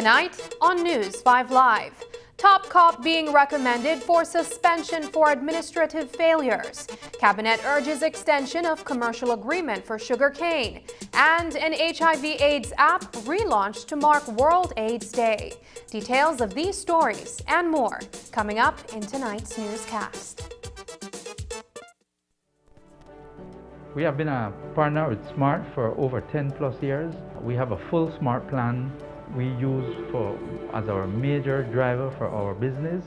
Tonight on News 5 Live, top cop being recommended for suspension for administrative failures. Cabinet urges extension of commercial agreement for sugarcane. And an HIV/AIDS app relaunched to mark World AIDS Day. Details of these stories and more coming up in tonight's newscast. We have been a partner with Smart for over 10 plus years. We have a full Smart plan we use as our major driver for our business.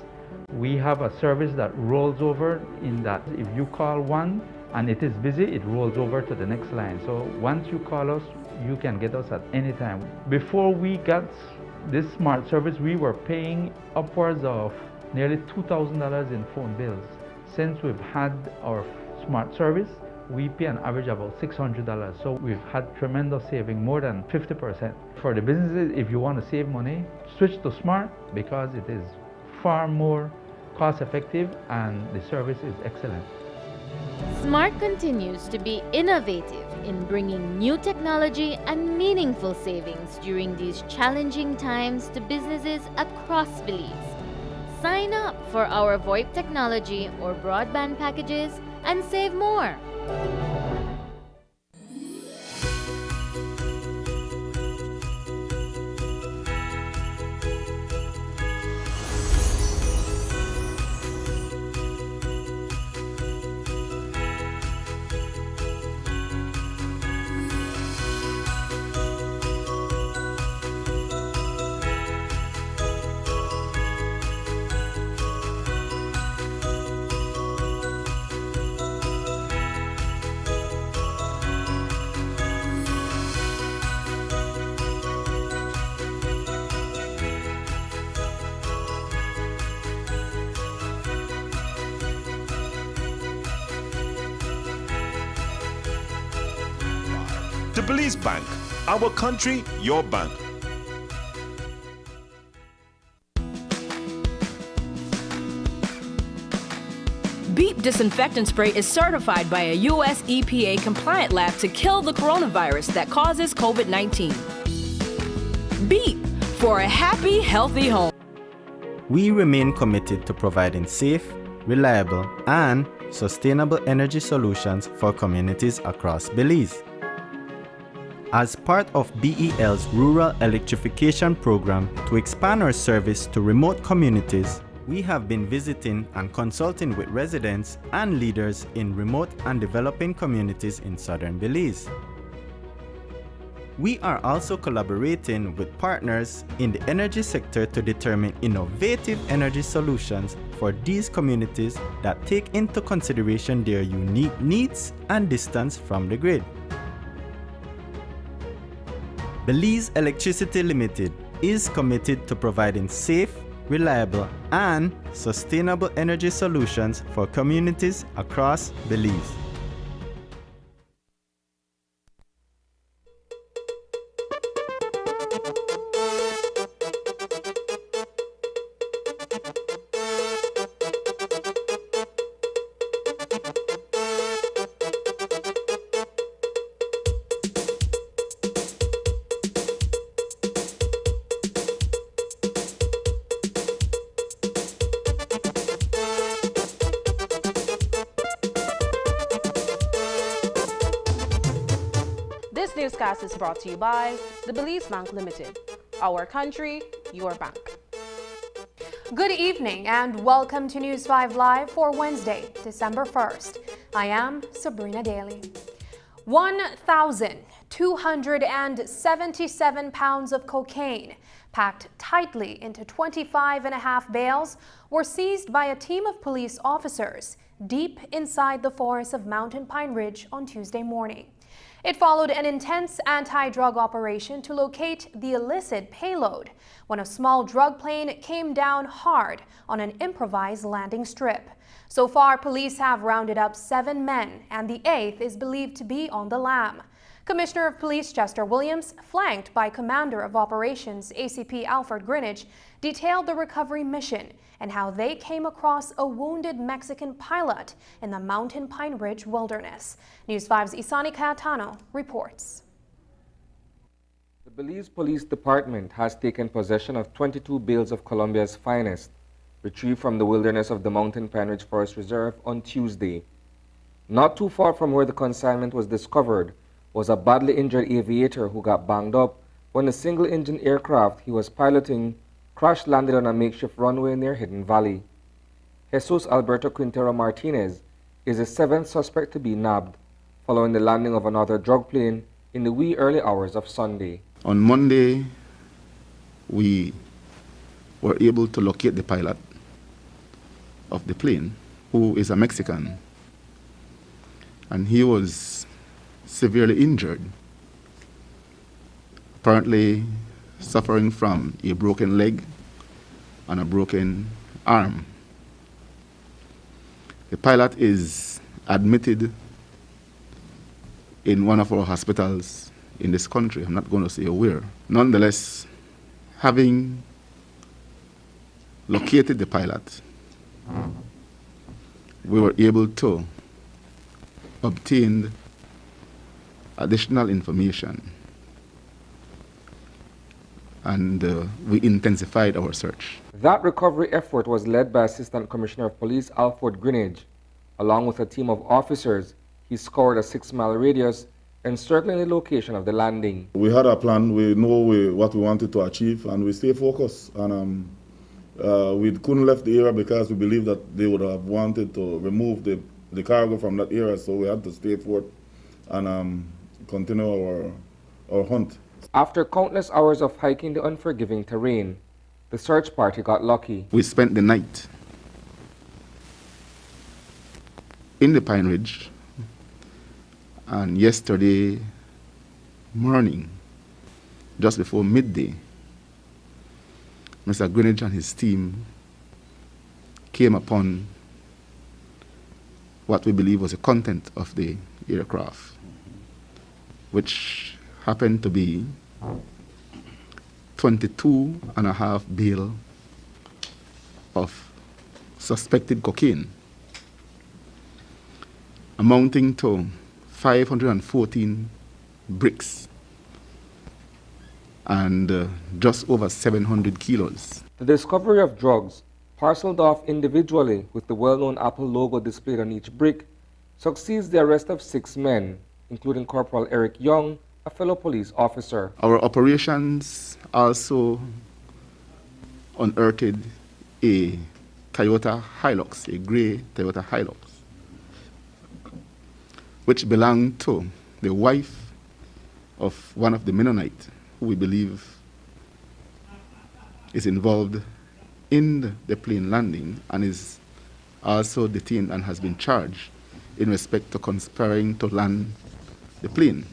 We have a service that rolls over in that if you call one and it is busy, it rolls over to the next line. So once you call us, you can get us at any time. Before we got this Smart service, we were paying upwards of nearly $2,000 in phone bills. Since we've had our Smart service, we pay an average about $600. So we've had tremendous saving, more than 50%. For the businesses, if you want to save money, switch to Smart because it is far more cost effective and the service is excellent. Smart continues to be innovative in bringing new technology and meaningful savings during these challenging times to businesses across Belize. Sign up for our VoIP technology or broadband packages and save more. The Belize Bank, our country, your bank. Beep disinfectant spray is certified by a U.S. EPA compliant lab to kill the coronavirus that causes COVID-19. Beep for a happy, healthy home. We remain committed to providing safe, reliable, and sustainable energy solutions for communities across Belize. As part of BEL's Rural Electrification Program to expand our service to remote communities, we have been visiting and consulting with residents and leaders in remote and developing communities in southern Belize. We are also collaborating with partners in the energy sector to determine innovative energy solutions for these communities that take into consideration their unique needs and distance from the grid. Belize Electricity Limited is committed to providing safe, reliable, and sustainable energy solutions for communities across Belize. This newscast is brought to you by the Belize Bank Limited. Our country, your bank. Good evening and welcome to News 5 Live for Wednesday, December 1st. I am Sabrina Daly. 1,277 pounds of cocaine, packed tightly into 25.5 bales, were seized by a team of police officers deep inside the forest of Mountain Pine Ridge on Tuesday morning. It followed an intense anti-drug operation to locate the illicit payload when a small drug plane came down hard on an improvised landing strip. So far, police have rounded up 7 men, and the 8th is believed to be on the lam. Commissioner of Police Chester Williams, flanked by Commander of Operations ACP Alfred Greenidge, detailed the recovery mission and how they came across a wounded Mexican pilot in the Mountain Pine Ridge wilderness. News 5's Isani Cayetano reports. The Belize Police Department has taken possession of 22 bales of Colombia's finest, retrieved from the wilderness of the Mountain Pine Ridge Forest Reserve on Tuesday. Not too far from where the consignment was discovered was a badly injured aviator who got banged up when a single-engine aircraft he was piloting crash-landed on a makeshift runway near Hidden Valley. Jesus Alberto Quintero Martinez is the 7th suspect to be nabbed, following the landing of another drug plane in the wee early hours of Sunday. On Monday, we were able to locate the pilot of the plane, who is a Mexican, and he was severely injured, apparently suffering from a broken leg and a broken arm. The pilot is admitted in one of our hospitals in this country. I'm not going to say where. Nonetheless, having located the pilot, we were able to obtain additional information, and we intensified our search. That recovery effort was led by Assistant Commissioner of Police Alfred Greenidge. Along with a team of officers, he scoured a 6-mile radius encircling the location of the landing. We had a plan, we know what we wanted to achieve, and we stay focused. And we couldn't left the area because we believed that they would have wanted to remove the cargo from that area, so we had to stay forth and continue our hunt. After countless hours of hiking the unforgiving terrain, the search party got lucky. We spent the night in the Pine Ridge, and yesterday morning, just before midday, Mr. Greenidge and his team came upon what we believe was the content of the aircraft, which happened to be 22.5 bale of suspected cocaine, amounting to 514 bricks and just over 700 kilos. The discovery of drugs, parceled off individually with the well-known Apple logo displayed on each brick, succeeds the arrest of 6 men, including Corporal Eric Young, a fellow police officer. Our operations also unearthed a Toyota Hilux, a gray Toyota Hilux, which belonged to the wife of one of the Mennonites who we believe is involved in the plane landing and is also detained and has been charged in respect to conspiring to land the plane.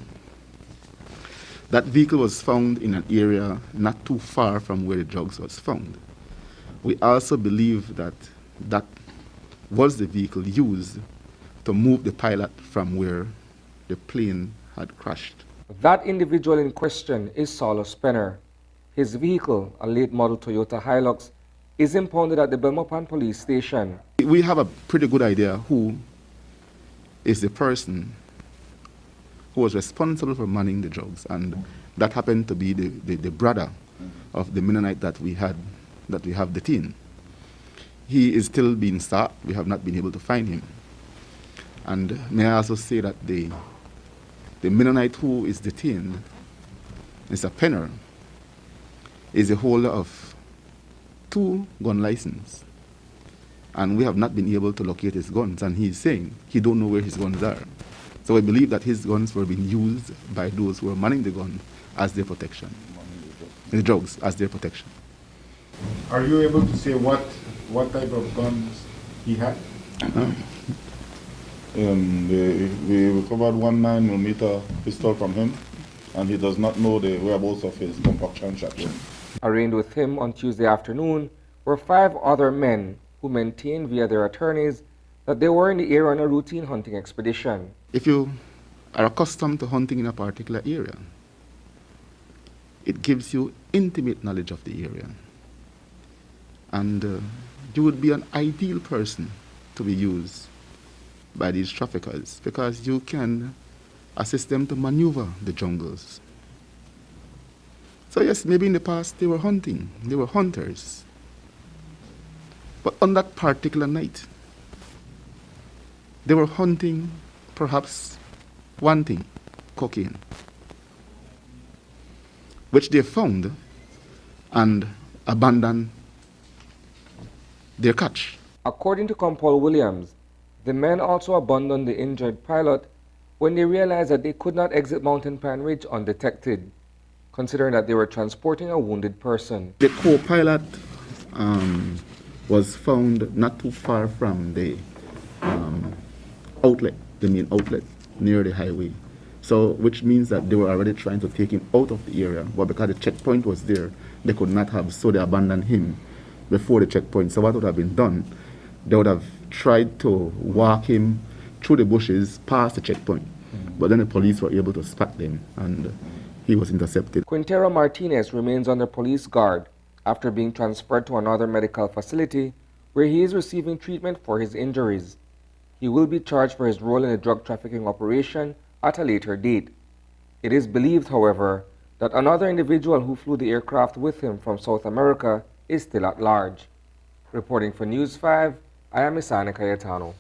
That vehicle was found in an area not too far from where the drugs was found. We also believe that that was the vehicle used to move the pilot from where the plane had crashed. That individual in question is Saulo Spenner. His vehicle, a late model Toyota Hilux, is impounded at the Belmopan police station. We have a pretty good idea who is the person who was responsible for manning the drugs, and that happened to be the brother of the Mennonite that we have detained. He is still being sought. We have not been able to find him. And may I also say that the Mennonite who is detained, Mr. Penner, is a holder of 2 gun licenses. And we have not been able to locate his guns, and he is saying he don't know where his guns are. So we believe that his guns were being used by those who were manning the gun as their protection, the drugs as their protection. Are you able to say what type of guns he had? We recovered 1 9mm pistol from him, and he does not know the whereabouts of his pump-action shotgun. Arraigned with him on Tuesday afternoon were 5 other men who maintained via their attorneys that they were in the area on a routine hunting expedition. If you are accustomed to hunting in a particular area, it gives you intimate knowledge of the area. And you would be an ideal person to be used by these traffickers because you can assist them to maneuver the jungles. So yes, maybe in the past they were hunting, they were hunters. But on that particular night, they were hunting perhaps one thing, cocaine, which they found and abandoned their catch. According to Compol Williams, the men also abandoned the injured pilot when they realized that they could not exit Mountain Pine Ridge undetected, considering that they were transporting a wounded person. The co-pilot was found not too far from the outlet, the main outlet, near the highway. So, which means that they were already trying to take him out of the area, but because the checkpoint was there, they could not have, so they abandoned him before the checkpoint. So what would have been done, they would have tried to walk him through the bushes past the checkpoint. But then the police were able to spot them, and he was intercepted. Quintero Martinez remains under police guard after being transferred to another medical facility where he is receiving treatment for his injuries. He will be charged for his role in a drug trafficking operation at a later date. It is believed, however, that another individual who flew the aircraft with him from South America is still at large. Reporting for News 5, I am Isana Cayetano.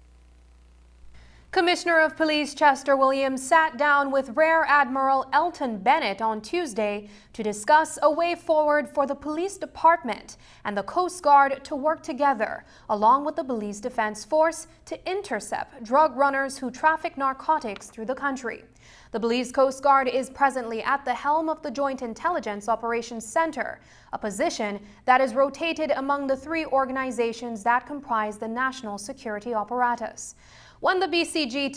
Commissioner of Police Chester Williams sat down with Rear Admiral Elton Bennett on Tuesday to discuss a way forward for the police department and the Coast Guard to work together, along with the Police Defense Force, to intercept drug runners who traffic narcotics through the country. The Belize Coast Guard is presently at the helm of the Joint Intelligence Operations Center, a position that is rotated among the 3 organizations that comprise the national security apparatus. When the BCG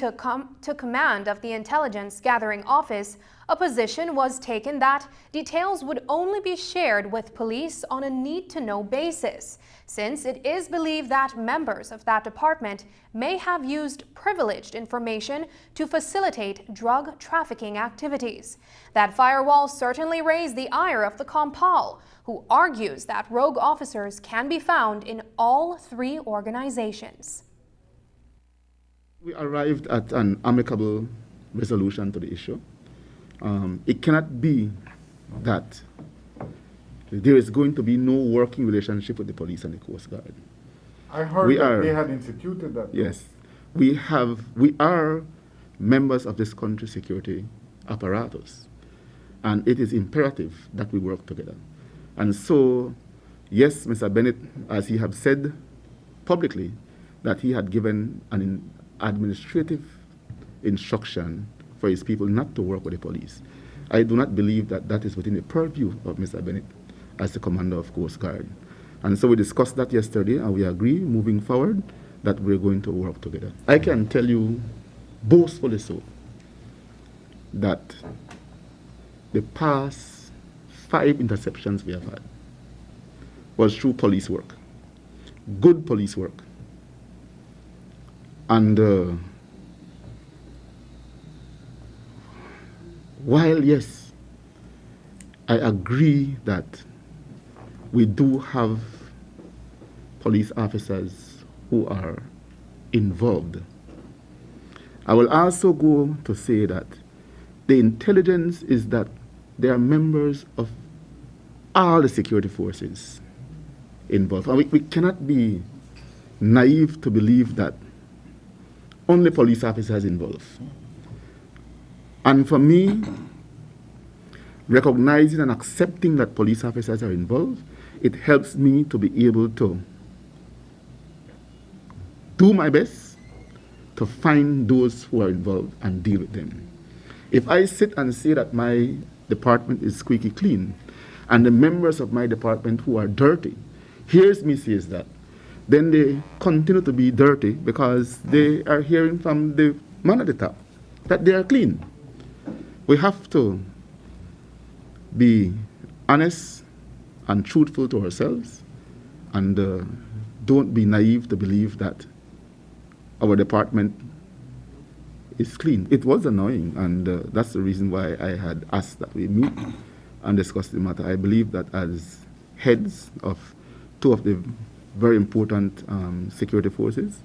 took command of the intelligence gathering office, a position was taken that details would only be shared with police on a need-to-know basis, since it is believed that members of that department may have used privileged information to facilitate drug trafficking activities. That firewall certainly raised the ire of the Compal, who argues that rogue officers can be found in all three organizations. We arrived at an amicable resolution to the issue. It cannot be that there is going to be no working relationship with the police and the Coast Guard. I heard they had instituted that. Yes. We are members of this country's security apparatus, and it is imperative that we work together. And so, yes, Mr. Bennett, as he had said publicly, that he had given an administrative instruction for his people not to work with the police. I do not believe that that is within the purview of Mr. Bennett as the commander of Coast Guard. And so we discussed that yesterday, and we agree, moving forward, that we're going to work together. I can tell you, boastfully so, that the past 5 interceptions we have had was through police work, good police work. And while, yes, I agree that we do have police officers who are involved, I will also go to say that the intelligence is that they are members of all the security forces involved. And we cannot be naive to believe that only police officers involved. And for me, recognizing and accepting that police officers are involved, it helps me to be able to do my best to find those who are involved and deal with them. If I sit and say that my department is squeaky clean, and the members of my department who are dirty hears me say that, then they continue to be dirty because they are hearing from the man at the top that they are clean. We have to be honest and truthful to ourselves, and don't be naive to believe that our department is clean. It was annoying, and that's the reason why I had asked that we meet and discuss the matter. I believe that as heads of 2 of the very important security forces,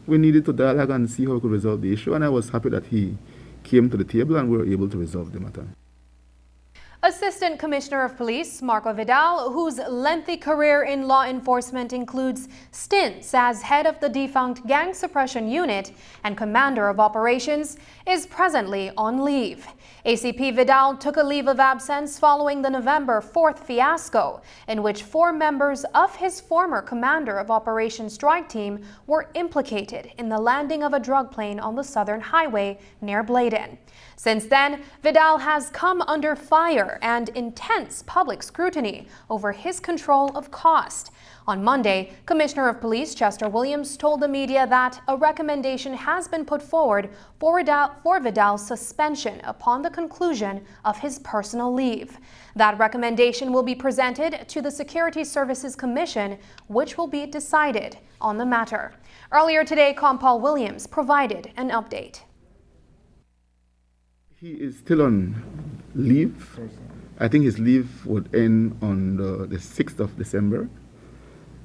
we needed to dialogue and see how we could resolve the issue, and I was happy that he came to the table and we were able to resolve the matter. Assistant Commissioner of Police Marco Vidal, whose lengthy career in law enforcement includes stints as head of the defunct Gang Suppression Unit and Commander of Operations, is presently on leave. ACP Vidal took a leave of absence following the November 4th fiasco, in which 4 members of his former Commander of Operations strike team were implicated in the landing of a drug plane on the Southern Highway near Bladen. Since then, Vidal has come under fire and intense public scrutiny over his control of cost. On Monday, Commissioner of Police Chester Williams told the media that a recommendation has been put forward for Vidal's suspension upon the conclusion of his personal leave. That recommendation will be presented to the Security Services Commission, which will be decided on the matter. Earlier today, Compal Williams provided an update. He is still on leave. I think his leave would end on the 6th of December.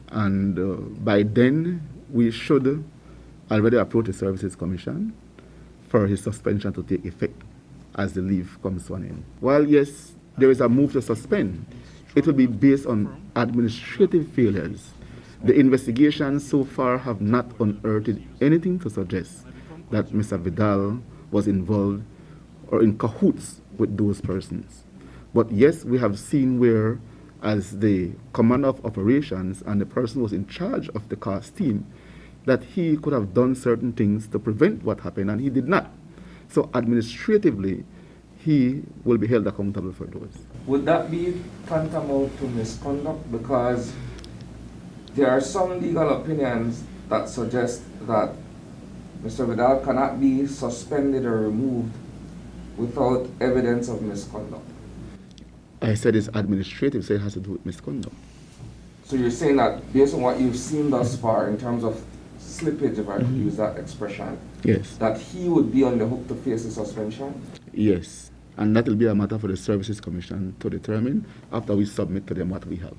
And by then, we should already approach the Services Commission for his suspension to take effect as the leave comes to an end. While, yes, there is a move to suspend, it will be based on administrative failures. The investigations so far have not unearthed anything to suggest that Mr. Vidal was involved or in cahoots with those persons. But yes, we have seen where, as the commander of operations and the person who was in charge of the CAS team, that he could have done certain things to prevent what happened, and he did not. So administratively, he will be held accountable for those. Would that be tantamount to misconduct? Because there are some legal opinions that suggest that Mr. Vidal cannot be suspended or removed without evidence of misconduct. I said it's administrative, so it has to do with misconduct. So you're saying that based on what you've seen thus far in terms of slippage, if I could use that expression, yes, that he would be on the hook to face a suspension? Yes, and that will be a matter for the Services Commission to determine after we submit to them what we have.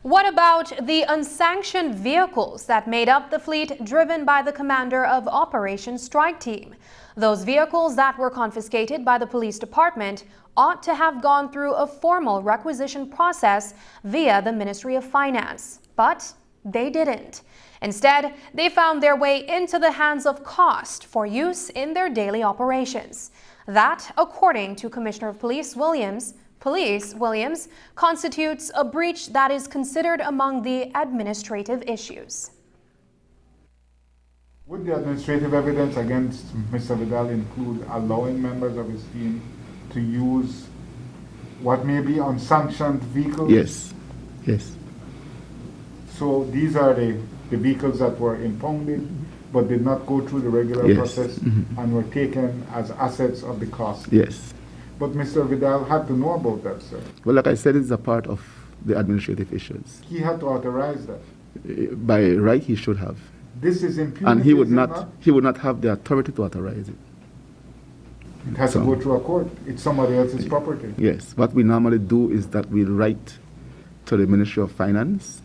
What about the unsanctioned vehicles that made up the fleet driven by the commander of Operation Strike Team? Those vehicles that were confiscated by the police department ought to have gone through a formal requisition process via the Ministry of Finance, but they didn't. Instead, they found their way into the hands of cost for use in their daily operations. That, according to Commissioner of Police Williams, constitutes a breach that is considered among the administrative issues. Would the administrative evidence against Mr. Vidal include allowing members of his team to use what may be unsanctioned vehicles? Yes, yes. So these are the vehicles that were impounded but did not go through the regular process and were taken as assets of the cost? Yes. But Mr. Vidal had to know about that, sir. Well, like I said, it's a part of the administrative issues. He had to authorize that. By right, he should have. This is impunity, and he would not. He would not have the authority to authorize it. It has to go through a court. It's somebody else's property. Yes. What we normally do is that we write to the Ministry of Finance,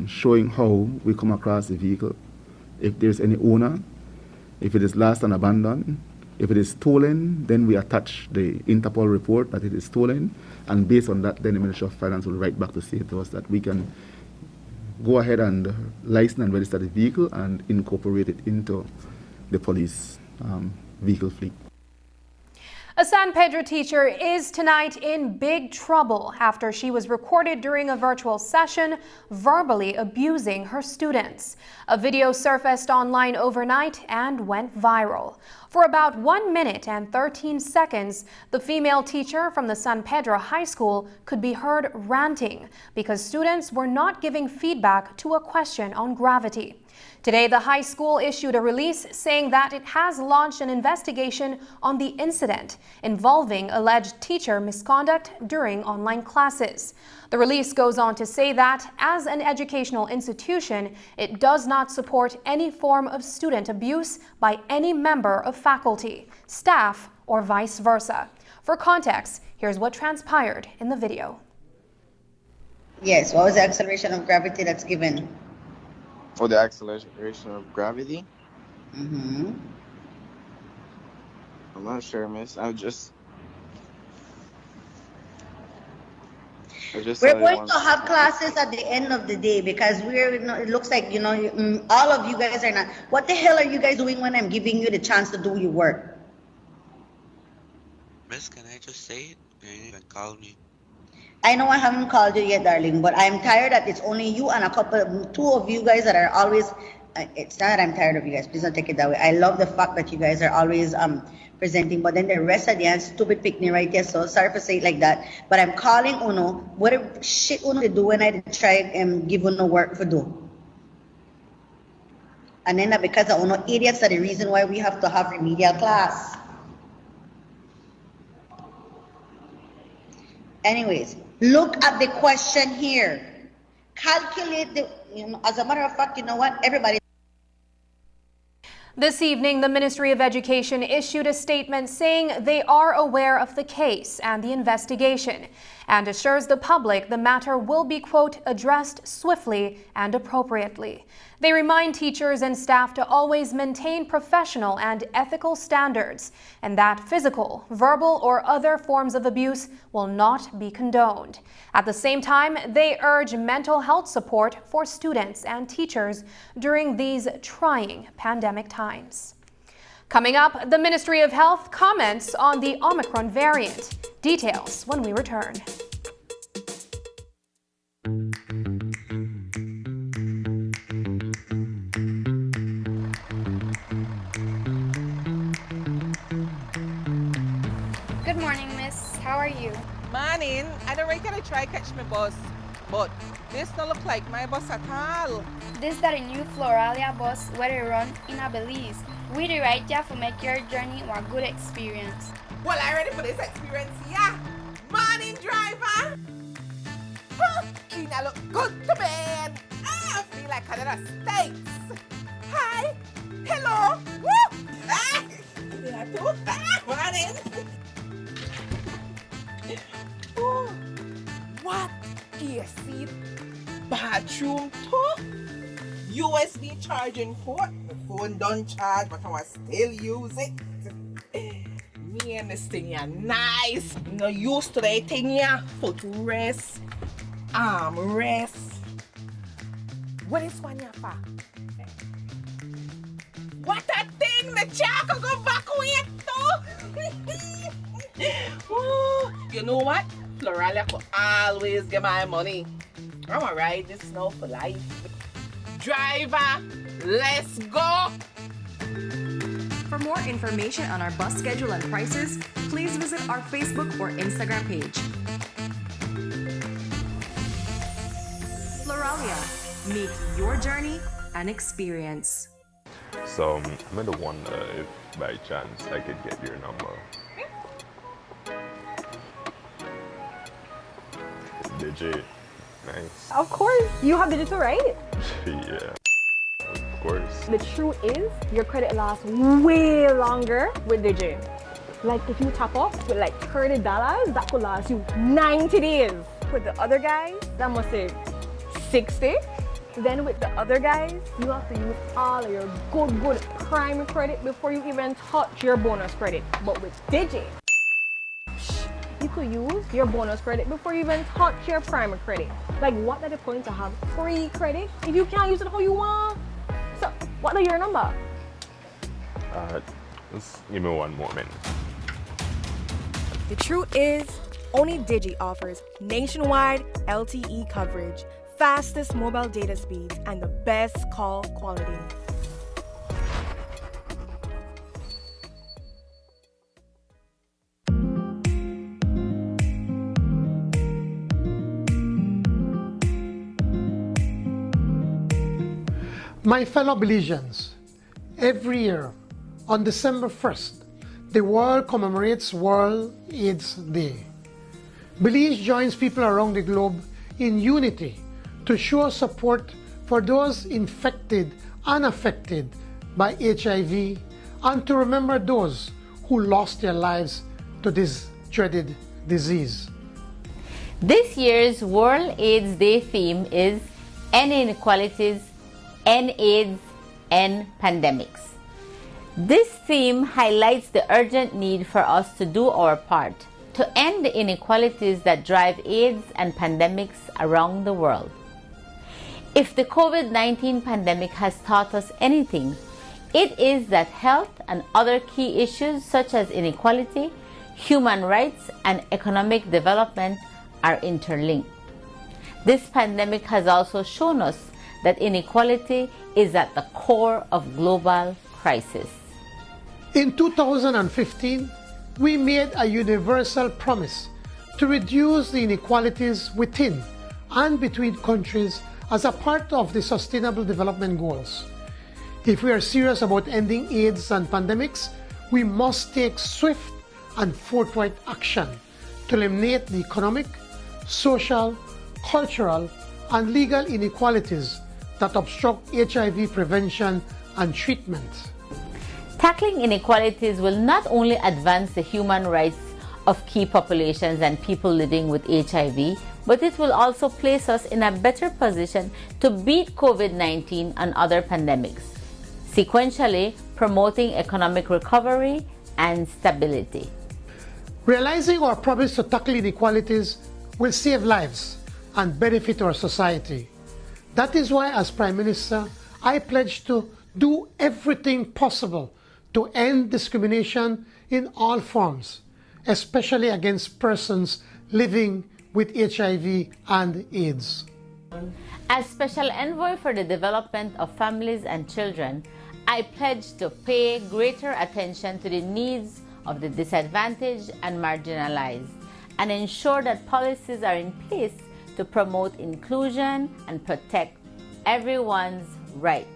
showing how we come across the vehicle, if there's any owner, if it is lost and abandoned. If it is stolen, then we attach the Interpol report that it is stolen, and based on that, then the Ministry of Finance will write back to say to us that we can go ahead and license and register the vehicle and incorporate it into the police vehicle fleet. A San Pedro teacher is tonight in big trouble after she was recorded during a virtual session verbally abusing her students. A video surfaced online overnight and went viral. For about 1 minute and 13 seconds, the female teacher from the San Pedro High School could be heard ranting because students were not giving feedback to a question on gravity. Today, the high school issued a release saying that it has launched an investigation on the incident involving alleged teacher misconduct during online classes. The release goes on to say that, as an educational institution, it does not support any form of student abuse by any member of faculty, staff, or vice versa. For context, here's what transpired in the video. Yes, what was the acceleration of gravity that's given? For the acceleration of gravity? I'm not sure, miss. We're going to have classes at the end of the day because it looks like, all of you guys are not. What the hell are you guys doing when I'm giving you the chance to do your work? Miss, can I just say it? You didn't even call me. I know I haven't called you yet, darling, but I'm tired that it's only you and two of you guys that are always, it's not that I'm tired of you guys, please don't take it that way. I love the fact that you guys are always presenting, but then the rest of the stupid picnic right there, so sorry for saying it like that, but I'm calling Uno, what shit Uno to do when I try and give Uno work for do. And then because of Uno idiots are the reason why we have to have remedial class. Anyways, look at the question here. Calculate the, as a matter of fact, you know what? Everybody. This evening, the Ministry of Education issued a statement saying they are aware of the case and the investigation and assures the public the matter will be, quote, addressed swiftly and appropriately. They remind teachers and staff to always maintain professional and ethical standards and that physical, verbal, or other forms of abuse will not be condoned. At the same time, they urge mental health support for students and teachers during these trying pandemic times. Coming up, the Ministry of Health comments on the Omicron variant. Details when we return. Good morning, miss. How are you? Morning. I don't reckon I try catch my bus. But this don't look like my bus at all. This that a new Floralia bus where they run in a Belize. We the right here to make your journey a good experience. Well, I ready for this experience, yeah. Morning, driver. Kina look good to me. I feel like another States. Hi. Hello. Woo. There too. Morning. Oh, what AC bathroom too? USB charging port. The phone don't charge, but I will still use it. Me and this thing here nice. No used to that thing here. Foot rest, arm rest. What is one here for? What a thing! The chair could go back with too. You know what? Floralia could always get my money. I'm gonna ride this now for life. Driver, let's go! For more information on our bus schedule and prices, please visit our Facebook or Instagram page. Floralia, make your journey an experience. So I'm gonna wonder if by chance I could get your number. Digit, nice. Of course, you have digital, right? Yeah, of course. The truth is, your credit lasts way longer with Digi. Like if you top off with like $30, that could last you 90 days. With the other guys, that must say 60. Then with the other guys, you have to use all of your good prime credit before you even touch your bonus credit. But with Digi, you could use your bonus credit before you even touch your prime credit. Like, what are the point to have free credit if you can't use it how you want? So, what are your number? Just give me one moment. The truth is, only Digi offers nationwide LTE coverage, fastest mobile data speeds, and the best call quality. My fellow Belizeans, every year on December 1st, the world commemorates World AIDS Day. Belize joins people around the globe in unity to show support for those infected and affected by HIV and to remember those who lost their lives to this dreaded disease. This year's World AIDS Day theme is End Inequalities, End AIDS, End Pandemics. This theme highlights the urgent need for us to do our part to end the inequalities that drive AIDS and pandemics around the world. If the COVID-19 pandemic has taught us anything, it is that health and other key issues such as inequality, human rights, and economic development are interlinked. This pandemic has also shown us that inequality is at the core of global crisis. In 2015, we made a universal promise to reduce the inequalities within and between countries as a part of the Sustainable Development Goals. If we are serious about ending AIDS and pandemics, we must take swift and forthright action to eliminate the economic, social, cultural, and legal inequalities that obstruct HIV prevention and treatment. Tackling inequalities will not only advance the human rights of key populations and people living with HIV, but it will also place us in a better position to beat COVID-19 and other pandemics, sequentially promoting economic recovery and stability. Realizing our promise to tackle inequalities will save lives and benefit our society. That is why, as Prime Minister, I pledge to do everything possible to end discrimination in all forms, especially against persons living with HIV and AIDS. As Special Envoy for the Development of Families and Children, I pledge to pay greater attention to the needs of the disadvantaged and marginalized and ensure that policies are in place to promote inclusion and protect everyone's rights.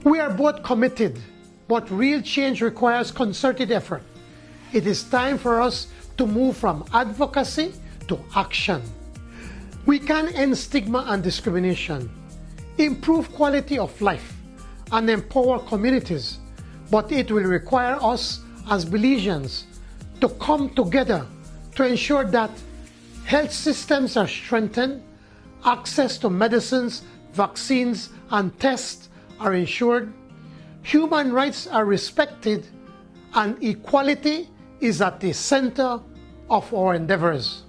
We are both committed, but real change requires concerted effort. It is time for us to move from advocacy to action. We can end stigma and discrimination, improve quality of life, and empower communities, but it will require us as Belizeans to come together to ensure that health systems are strengthened, access to medicines, vaccines, and tests are ensured, human rights are respected, and equality is at the center of our endeavors.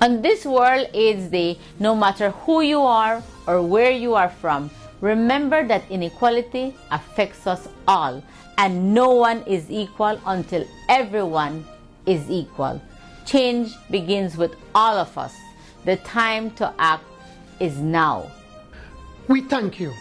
On this World AIDS Day, no matter who you are or where you are from, remember that inequality affects us all, and no one is equal until everyone is equal. Change begins with all of us. The time to act is now. We thank you.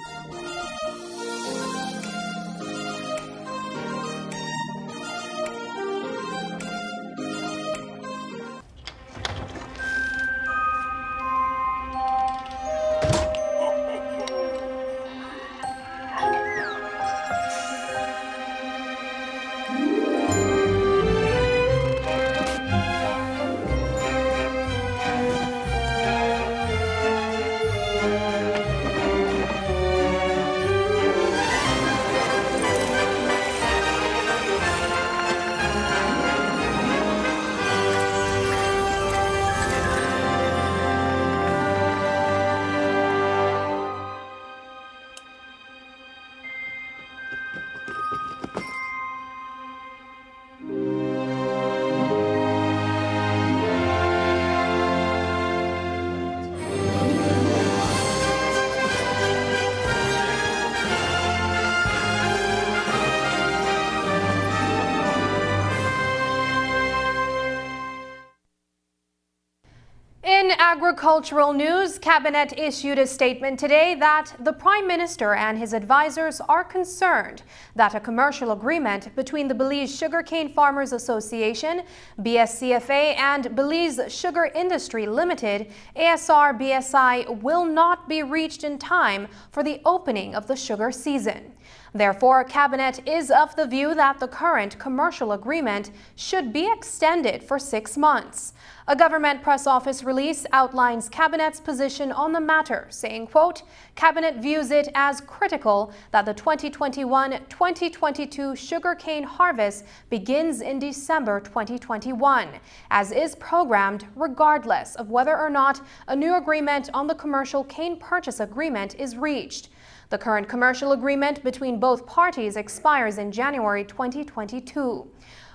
Agricultural news, Cabinet issued a statement today that the Prime Minister and his advisors are concerned that a commercial agreement between the Belize Sugarcane Farmers Association, BSCFA, and Belize Sugar Industry Limited, ASR-BSI, will not be reached in time for the opening of the sugar season. Therefore, Cabinet is of the view that the current commercial agreement should be extended for 6 months. A government press office release outlines Cabinet's position on the matter, saying, quote, Cabinet views it as critical that the 2021-2022 sugarcane harvest begins in December 2021, as is programmed regardless of whether or not a new agreement on the commercial cane purchase agreement is reached. The current commercial agreement between both parties expires in January 2022.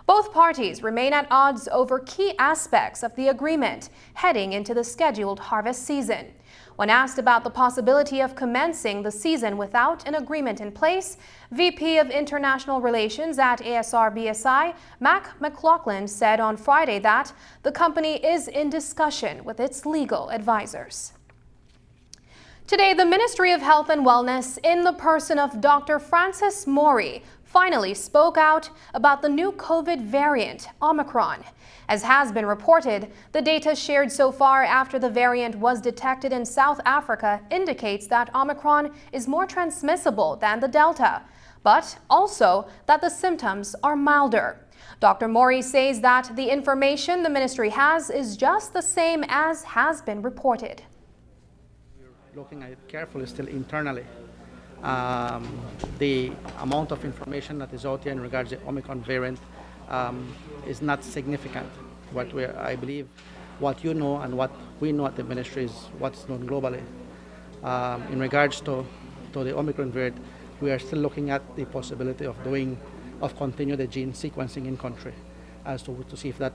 Both parties remain at odds over key aspects of the agreement heading into the scheduled harvest season. When asked about the possibility of commencing the season without an agreement in place, VP of International Relations at ASR-BSI, Mac McLaughlin, said on Friday that the company is in discussion with its legal advisors. Today, the Ministry of Health and Wellness, in the person of Dr. Francis Maury, finally spoke out about the new COVID variant, Omicron. As has been reported, the data shared so far after the variant was detected in South Africa indicates that Omicron is more transmissible than the Delta, but also that the symptoms are milder. Dr. Maury says that the information the ministry has is just the same as has been reported. Looking at it carefully still internally. The amount of information that is out there in regards to the Omicron variant is not significant. I believe what you know and what we know at the ministry is what's known globally. In regards to the Omicron variant, we are still looking at the possibility of continue the gene sequencing in country as to see if that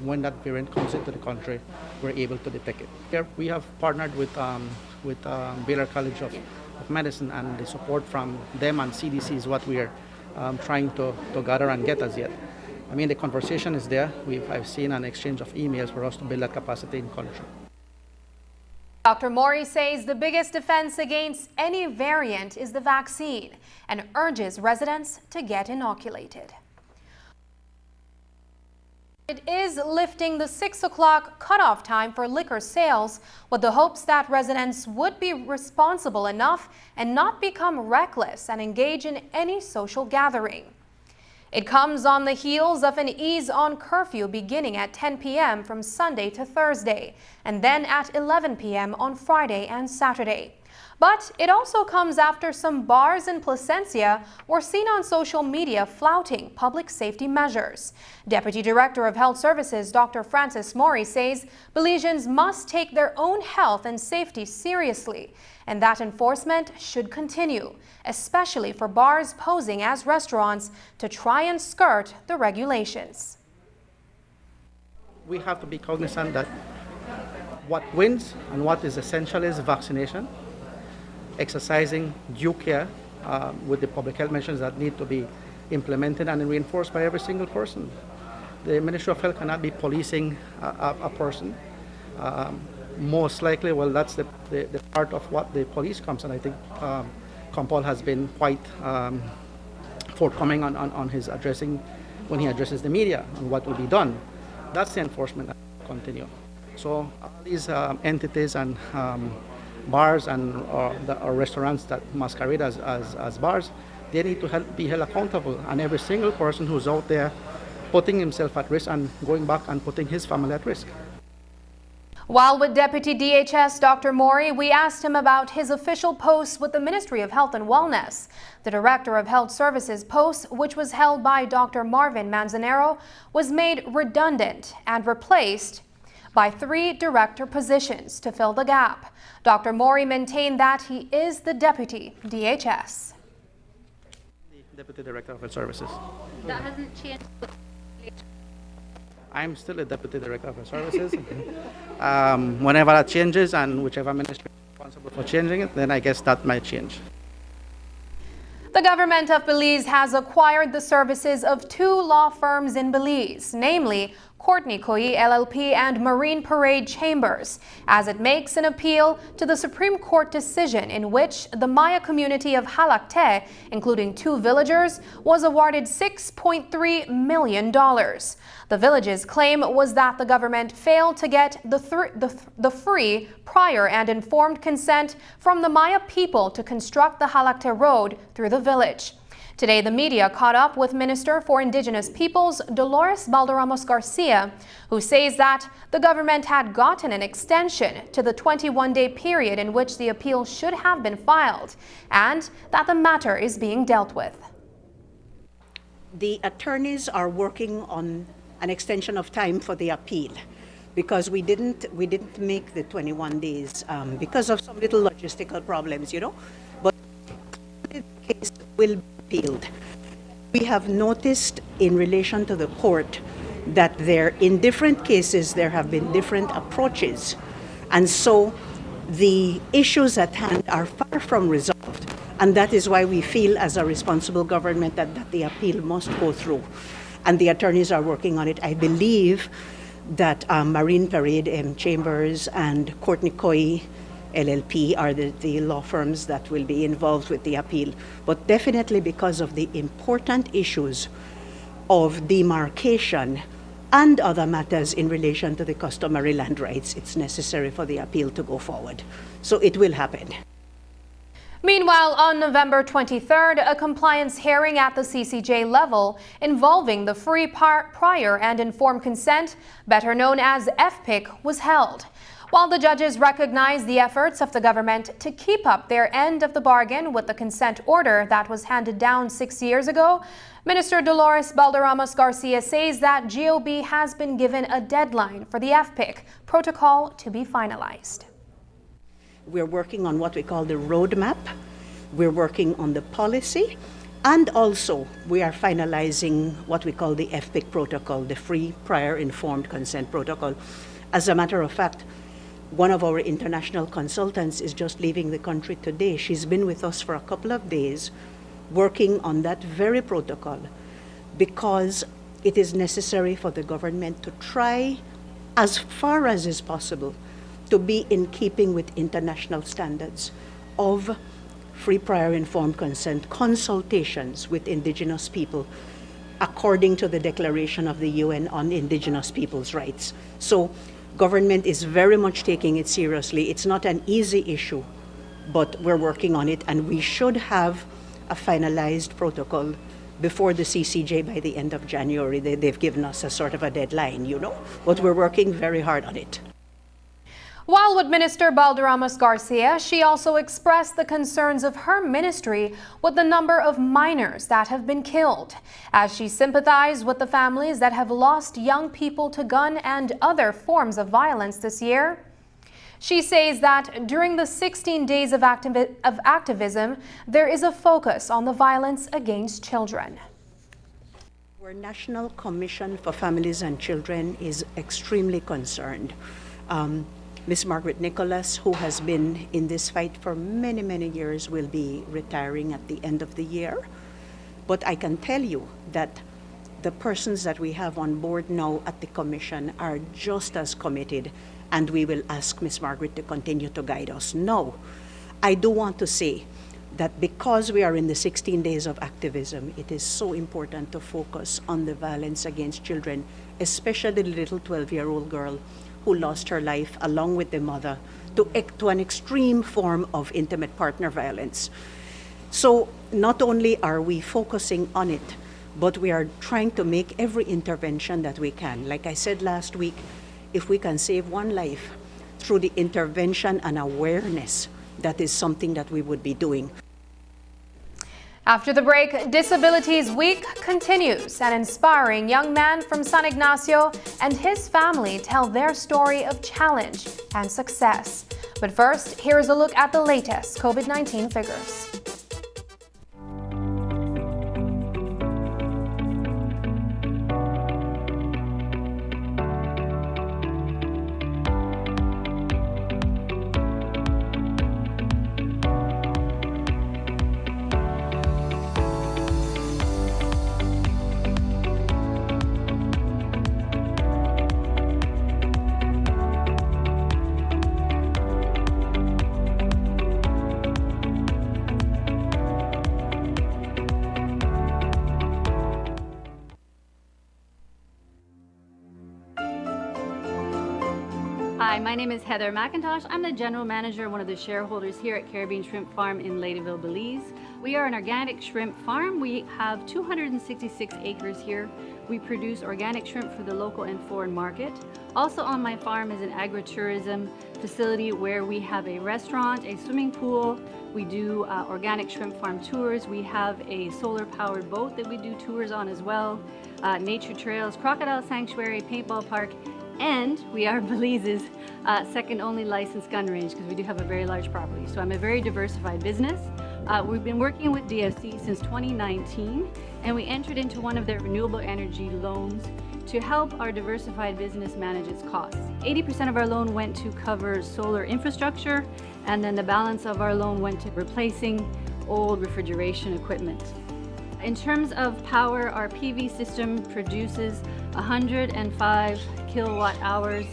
when that variant comes into the country, we're able to detect it. Here we have partnered with Baylor College of Medicine, and the support from them and CDC is what we are trying to gather and get as yet. I mean, the conversation is there. I've seen an exchange of emails for us to build that capacity in country. Dr. Maury says the biggest defense against any variant is the vaccine and urges residents to get inoculated. It is lifting the 6 o'clock cutoff time for liquor sales with the hopes that residents would be responsible enough and not become reckless and engage in any social gathering. It comes on the heels of an ease on curfew beginning at 10 p.m. from Sunday to Thursday and then at 11 p.m. on Friday and Saturday. But it also comes after some bars in Placencia were seen on social media flouting public safety measures. Deputy Director of Health Services Dr. Francis Mori says Belizeans must take their own health and safety seriously and that enforcement should continue, especially for bars posing as restaurants to try and skirt the regulations. We have to be cognizant that what wins and what is essential is vaccination, exercising due care with the public health measures that need to be implemented and reinforced by every single person. The Ministry of Health cannot be policing a person. Most likely, well, that's the part of what the police comes, and I think Kampal has been quite forthcoming on his addressing, when he addresses the media, on what will be done. That's the enforcement that will continue. So these entities and bars and or restaurants that masquerade as bars, they need to be held accountable, and every single person who's out there putting himself at risk and going back and putting his family at risk. While with Deputy DHS Dr. Mori, we asked him about his official post with the Ministry of Health and Wellness. The Director of Health Services post, which was held by Dr. Marvin Manzanero, was made redundant and replaced by 3 director positions to fill the gap. Dr. Mori maintained that he is the Deputy DHS. The Deputy Director of Health Services. That hasn't changed. I'm still a Deputy Director of Health Services. Whenever that changes and whichever ministry is responsible for changing it, then I guess that might change. The government of Belize has acquired the services of 2 law firms in Belize, namely Courtney Coy LLP and Marine Parade Chambers, as it makes an appeal to the Supreme Court decision in which the Maya community of Halakte, including 2 villagers, was awarded $6.3 million. The village's claim was that the government failed to get the free, prior and informed consent from the Maya people to construct the Halakte Road through the village. Today, the media caught up with Minister for Indigenous Peoples Dolores Balderramos Garcia, who says that the government had gotten an extension to the 21-day period in which the appeal should have been filed, and that the matter is being dealt with. The attorneys are working on an extension of time for the appeal, because we didn't make the 21 days because of some little logistical problems, you know. But the case will be appealed. We have noticed in relation to the court that in different cases there have been different approaches, and so the issues at hand are far from resolved, and that is why we feel as a responsible government that the appeal must go through, and the attorneys are working on it. I believe that Marine Parade Chambers and Courtney Coy LLP are the law firms that will be involved with the appeal. But definitely because of the important issues of demarcation and other matters in relation to the customary land rights, it's necessary for the appeal to go forward. So it will happen. Meanwhile, on November 23rd, a compliance hearing at the CCJ level involving the free, prior and informed consent, better known as FPIC, was held. While the judges recognized the efforts of the government to keep up their end of the bargain with the consent order that was handed down 6 years ago, Minister Dolores Balderramos Garcia says that GOB has been given a deadline for the FPIC protocol to be finalized. We're working on what we call the roadmap. We're working on the policy. And also, we are finalizing what we call the FPIC protocol, the Free Prior Informed Consent Protocol. As a matter of fact, one of our international consultants is just leaving the country today. She's been with us for a couple of days working on that very protocol, because it is necessary for the government to try, as far as is possible, to be in keeping with international standards of free prior informed consent consultations with Indigenous people according to the Declaration of the UN on Indigenous Peoples' Rights. So government is very much taking it seriously. It's not an easy issue, but we're working on it, and we should have a finalized protocol before the CCJ by the end of January. They've given us a sort of a deadline, you know, but we're working very hard on it. While with Minister Balderramos Garcia, she also expressed the concerns of her ministry with the number of minors that have been killed, as she sympathized with the families that have lost young people to gun and other forms of violence this year. She says that during the 16 days of activism, there is a focus on the violence against children. Our National Commission for Families and Children is extremely concerned. Ms. Margaret Nicholas, who has been in this fight for many, many years, will be retiring at the end of the year. But I can tell you that the persons that we have on board now at the Commission are just as committed, and we will ask Ms. Margaret to continue to guide us. Now, I do want to say that because we are in the 16 days of activism, it is so important to focus on the violence against children, especially the little 12-year-old girl who lost her life along with the mother to an extreme form of intimate partner violence. So not only are we focusing on it, but we are trying to make every intervention that we can. Like I said last week, if we can save one life through the intervention and awareness, that is something that we would be doing. After the break, Disabilities Week continues. An inspiring young man from San Ignacio and his family tell their story of challenge and success. But first, here is a look at the latest COVID-19 figures. Hi, my name is Heather McIntosh. I'm the general manager, one of the shareholders here at Caribbean Shrimp Farm in Ladyville, Belize. We are an organic shrimp farm. We have 266 acres here. We produce organic shrimp for the local and foreign market. Also on my farm is an agritourism facility where we have a restaurant, a swimming pool. We do organic shrimp farm tours. We have a solar-powered boat that we do tours on as well. Nature trails, crocodile sanctuary, paintball park, and we are Belize's second only licensed gun range because we do have a very large property. So I'm a very diversified business. We've been working with DFC since 2019, and we entered into one of their renewable energy loans to help our diversified business manage its costs. 80% of our loan went to cover solar infrastructure, and then the balance of our loan went to replacing old refrigeration equipment. In terms of power, our PV system produces 105 kilowatt hours.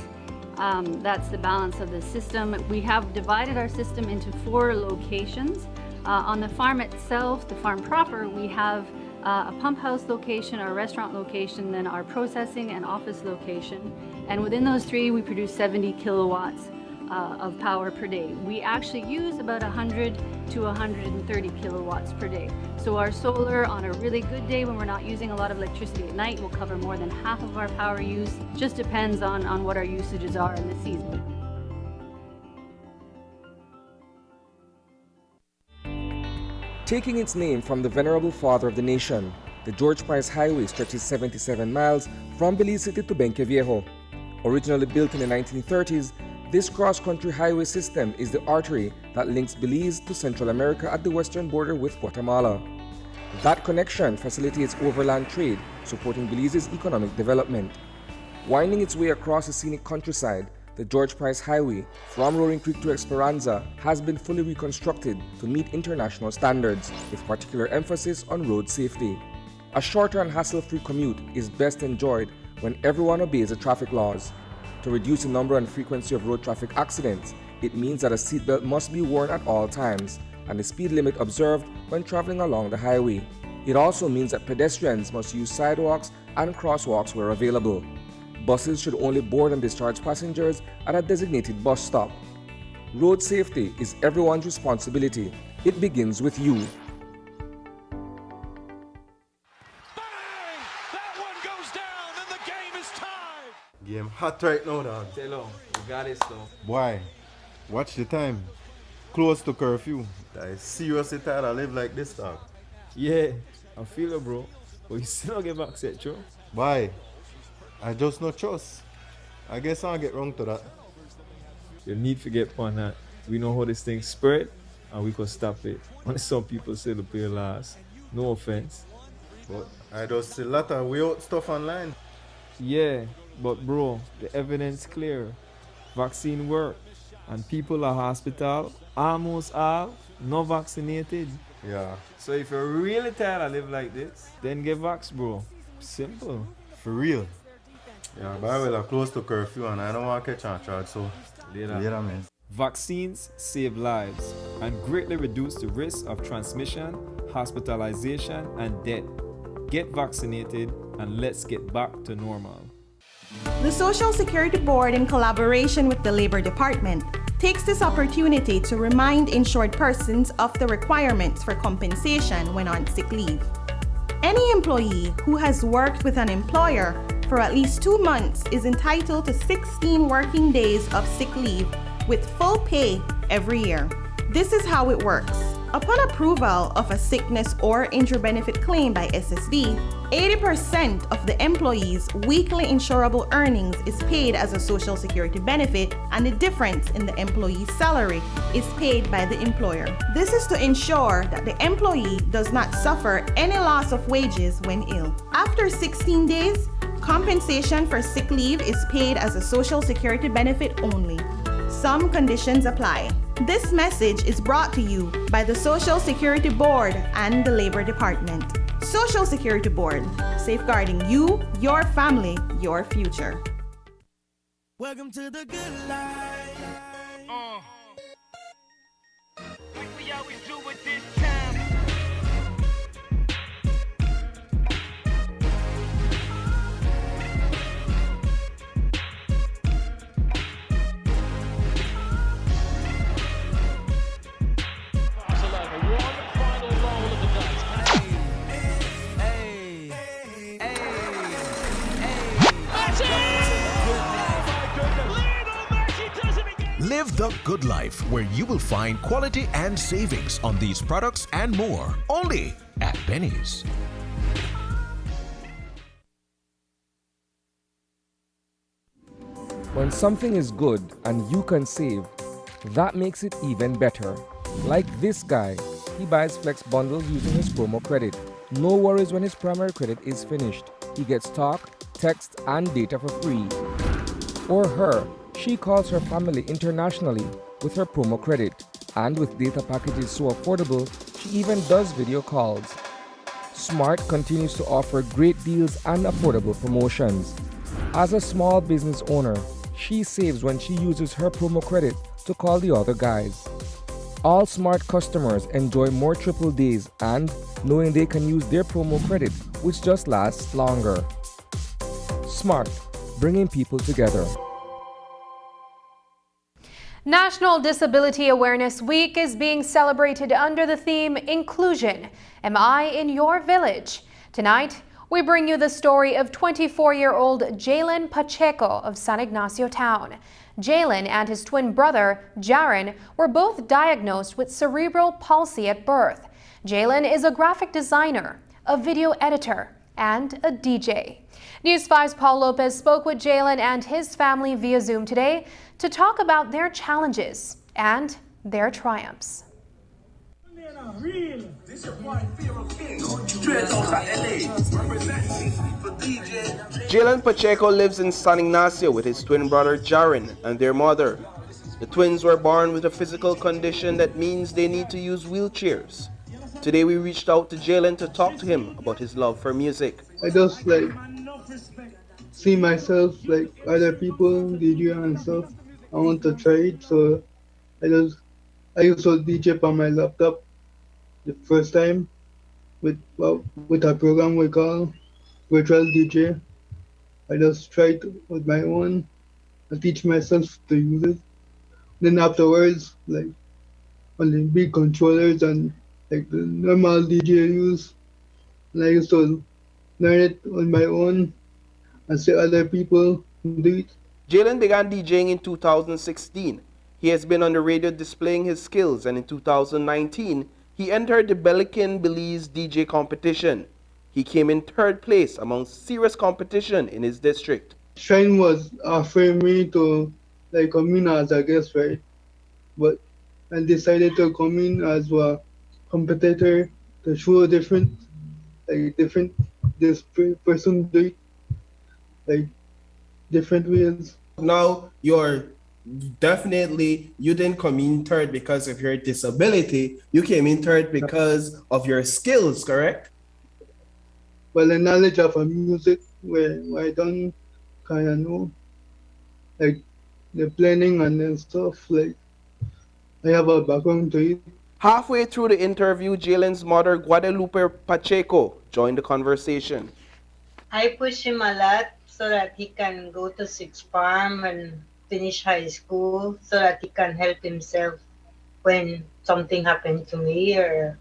That's the balance of the system. We have divided our system into 4 locations. On the farm itself, the farm proper, we have a pump house location, our restaurant location, then our processing and office location. And within those 3, we produce 70 kilowatts of power per day. We actually use about 100 to 130 kilowatts per day. So our solar, on a really good day when we're not using a lot of electricity at night, will cover more than half of our power use. Just depends on what our usages are in the season. Taking its name from the venerable father of the nation, the George Price Highway stretches 77 miles from Belize City to Benque Viejo. Originally built in the 1930s, this cross-country highway system is the artery that links Belize to Central America at the western border with Guatemala. That connection facilitates overland trade, supporting Belize's economic development. Winding its way across the scenic countryside, the George Price Highway, from Roaring Creek to Esperanza, has been fully reconstructed to meet international standards, with particular emphasis on road safety. A shorter and hassle-free commute is best enjoyed when everyone obeys the traffic laws. To reduce the number and frequency of road traffic accidents, it means that a seatbelt must be worn at all times and the speed limit observed when traveling along the highway. It also means that pedestrians must use sidewalks and crosswalks where available. Buses should only board and discharge passengers at a designated bus stop. Road safety is everyone's responsibility. It begins with you. Game hot right now, dog. Tell you, we got it, though. Boy, watch the time. Close to curfew. I seriously tired of live like this, dog. Yeah, I feel it, bro. But you still don't get back set, Joe. Why? I just no trust. I guess I'll get wrong to that. You need to get on that. We know how this thing spread, and we can stop it. And some people say the play last. No offense. But I just see a lot of weird stuff online. Yeah, but bro, the evidence clear. Vaccine work. And people at hospital, almost all, not vaccinated. Yeah. So if you're really tired of live like this, then get vaxxed, bro. Simple. For real. Yeah, but I will have close to curfew and I don't want to catch on charge, so later man. Vaccines save lives and greatly reduce the risk of transmission, hospitalization, and death. Get vaccinated and let's get back to normal. The Social Security Board, in collaboration with the Labor Department, takes this opportunity to remind insured persons of the requirements for compensation when on sick leave. Any employee who has worked with an employer for at least 2 months is entitled to 16 working days of sick leave with full pay every year. This is how it works. Upon approval of a sickness or injury benefit claim by SSB, 80% of the employee's weekly insurable earnings is paid as a Social Security benefit, and the difference in the employee's salary is paid by the employer. This is to ensure that the employee does not suffer any loss of wages when ill. After 16 days, compensation for sick leave is paid as a Social Security benefit only. Some conditions apply. This message is brought to you by the Social Security Board and the Labor Department. Social Security Board, safeguarding you, your family, your future. Welcome to the good life. Like we always do with this time. Live the good life where you will find quality and savings on these products and more only at Benny's. When something is good and you can save, that makes it even better. Like this guy, he buys Flex bundles using his promo credit. No worries when his primary credit is finished. He gets talk, text, and data for free. Or her, she calls her family internationally with her promo credit. And with data packages so affordable, she even does video calls. Smart continues to offer great deals and affordable promotions. As a small business owner, she saves when she uses her promo credit to call the other guys. All Smart customers enjoy more triple days and knowing they can use their promo credit, which just lasts longer. Smart, bringing people together. National Disability Awareness Week is being celebrated under the theme Inclusion. Am I in your village? Tonight, we bring you the story of 24-year-old Jalen Pacheco of San Ignacio Town. Jalen and his twin brother, Jaren, were both diagnosed with cerebral palsy at birth. Jalen is a graphic designer, a video editor, and a DJ. News 5's Paul Lopez spoke with Jalen and his family via Zoom today to talk about their challenges and their triumphs. Jalen Pacheco lives in San Ignacio with his twin brother Jaren and their mother. The twins were born with a physical condition that means they need to use wheelchairs. Today we reached out to Jalen to talk to him about his love for music. I just see myself like other people DJ and stuff. I want to try it, so I used to DJ on my laptop the first time, with a program we call virtual DJ. I just try it with my own. I teach myself to use it. Then afterwards, like on the big controllers and like the normal DJ use, and I used to learn it on my own and see other people do it. Jalen began DJing in 2016. He has been on the radio displaying his skills, and in 2019, he entered the Belikin Belize DJ competition. He came in 3rd place among serious competition in his district. Shine was offering me to like come in as a guest, right? But I decided to come in as a competitor to show this person do it like different ways. Now you didn't come in 3rd because of your disability. You came in 3rd because of your skills, correct? Well, the knowledge of music where I don't kind of know, like the planning and then stuff, like I have a background to it. Halfway through the interview, Jalen's mother, Guadalupe Pacheco, joined the conversation. I push him a lot so that he can go to 6th Farm and finish high school so that he can help himself when something happened to me, or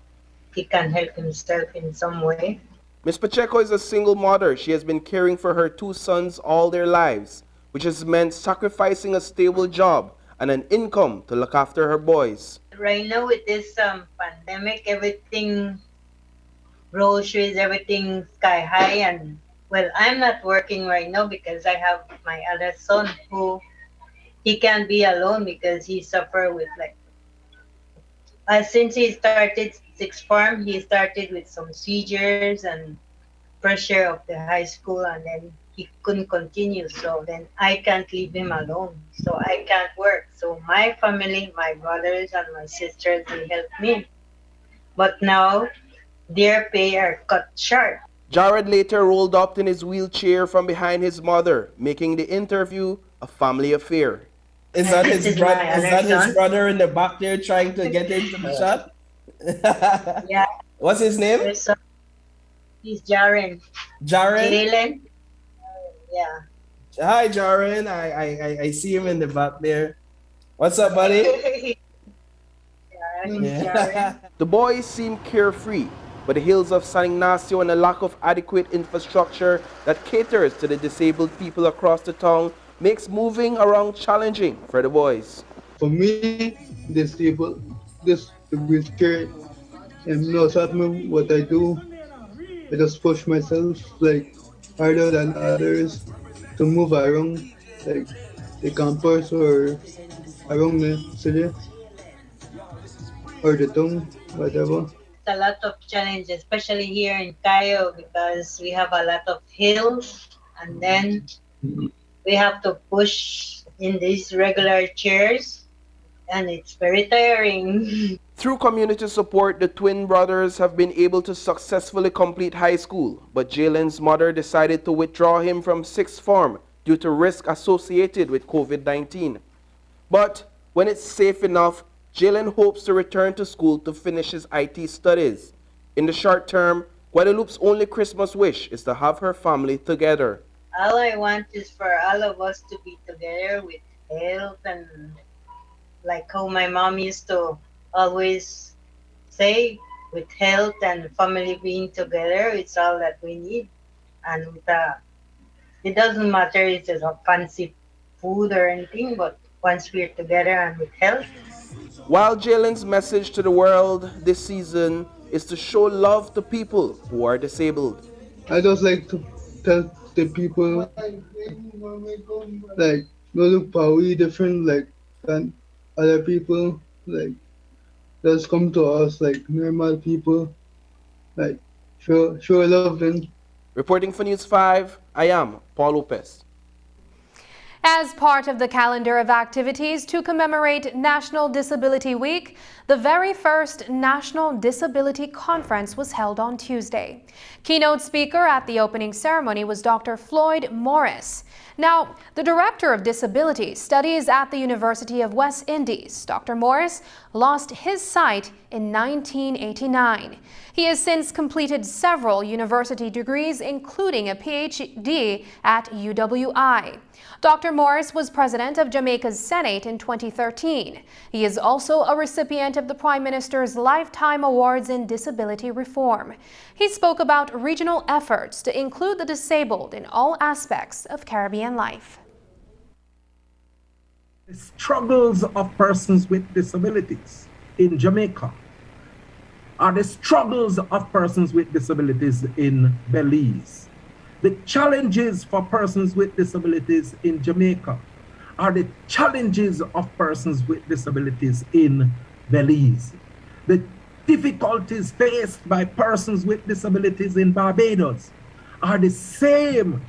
he can help himself in some way. Ms. Pacheco is a single mother. She has been caring for her 2 sons all their lives, which has meant sacrificing a stable job and an income to look after her boys. Right now with this pandemic, everything, groceries, everything sky high, and well, I'm not working right now because I have my other son who he can't be alone because he suffer with since he started 6th Farm, he started with some seizures and pressure of the high school, and then he couldn't continue. So then I can't leave him alone. So I can't work. So my family, my brothers and my sisters, they help me. But now their pay are cut short. Jared later rolled up in his wheelchair from behind his mother, making the interview a family affair. Is that his brother in the back there trying to get into the shot? Yeah. What's his name? He's Jaren. Jaren? Jalen. Yeah. Hi, Jaren. I see him in the back there. What's up, buddy? Yeah. The boys seem carefree, but the hills of San Ignacio and a lack of adequate infrastructure that caters to the disabled people across the town makes moving around challenging for the boys. For me, this wheelchair and not happening what I do. I just push myself like harder than others to move around like the campus or around the city or the town, whatever. A lot of challenges, especially here in Cayo, because we have a lot of hills, and then we have to push in these regular chairs, and it's very tiring. Through community support, the twin brothers have been able to successfully complete high school, but Jalen's mother decided to withdraw him from 6th Form due to risk associated with COVID-19. But when it's safe enough, Jalen hopes to return to school to finish his IT studies. In the short term, Guadalupe's only Christmas wish is to have her family together. All I want is for all of us to be together with health, and like how my mom used to always say, with health and family being together, it's all that we need. And with it doesn't matter if it's a fancy food or anything, but once we're together and with health. While Jalen's message to the world this season is to show love to people who are disabled. I just like to tell the people, like, no look probably different like than other people, like just come to us like normal people, like show love them. Reporting for News 5, I am Paul Lopez. As part of the calendar of activities to commemorate National Disability Week, the very first National Disability Conference was held on Tuesday. Keynote speaker at the opening ceremony was Dr. Floyd Morris. Now, the Director of Disability Studies at the University of West Indies, Dr. Morris, lost his sight in 1989. He has since completed several university degrees, including a PhD at UWI. Dr. Morris was president of Jamaica's Senate in 2013. He is also a recipient of the Prime Minister's Lifetime Awards in Disability Reform. He spoke about regional efforts to include the disabled in all aspects of Caribbean life. The struggles of persons with disabilities in Jamaica are the struggles of persons with disabilities in Belize. The challenges for persons with disabilities in Jamaica are the challenges of persons with disabilities in Belize. The difficulties faced by persons with disabilities in Barbados are the same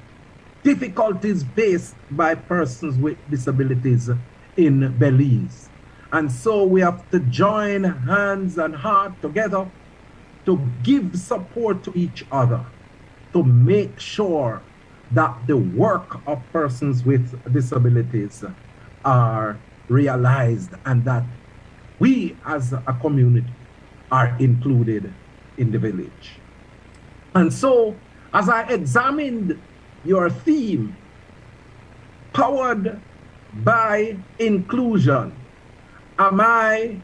difficulties faced by persons with disabilities in Belize. And so we have to join hands and heart together to give support to each other, to make sure that the work of persons with disabilities are realized and that we as a community are included in the village. And so, as I examined your theme, powered by inclusion, am I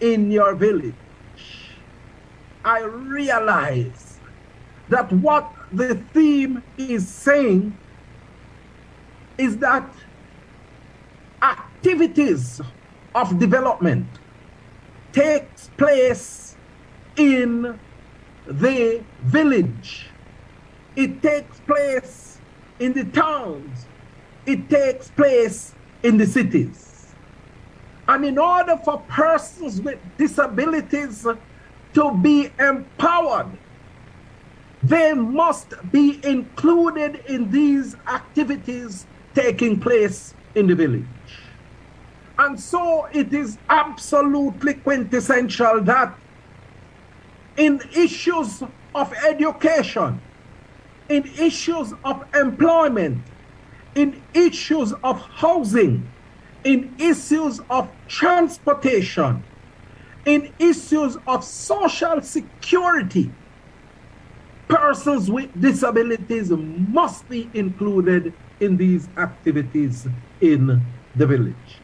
in your village? I realize that what the theme is saying is that activities of development takes place in the village. It takes place in the towns. It takes place in the cities. And in order for persons with disabilities to be empowered, they must be included in these activities taking place in the village. And so it is absolutely quintessential that in issues of education, in issues of employment, in issues of housing, in issues of transportation, in issues of social security, persons with disabilities must be included in these activities in the village.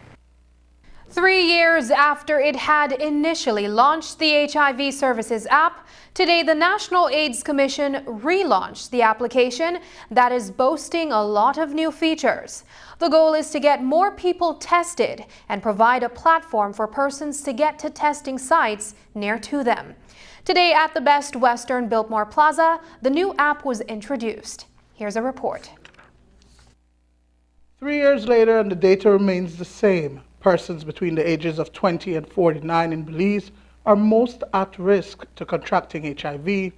3 years after it had initially launched the HIV Services app, today the National AIDS Commission relaunched the application that is boasting a lot of new features. The goal is to get more people tested and provide a platform for persons to get to testing sites near to them. Today at the Best Western Biltmore Plaza, the new app was introduced. Here's a report. 3 years later and the data remains the same. Persons between the ages of 20 and 49 in Belize are most at risk to contracting HIV. The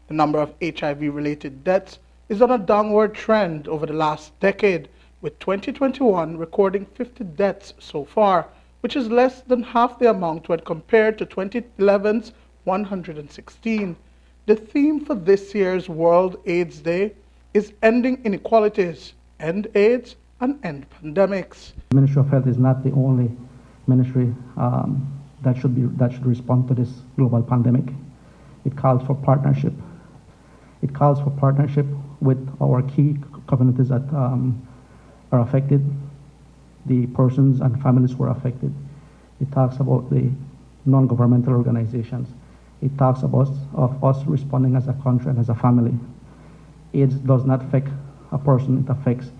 number of HIV-related deaths is on a downward trend over the last decade, with 2021 recording 50 deaths so far, which is less than half the amount when compared to 2011's 116. The theme for this year's World AIDS Day is Ending Inequalities, End AIDS, and End Pandemics. The Ministry of Health is not the only ministry that should respond to this global pandemic. It calls for partnership. It calls for partnership with our key communities that are affected, the persons and families who are affected. It talks about the non-governmental organizations. It talks about us responding as a country and as a family. AIDS does not affect a person, it affects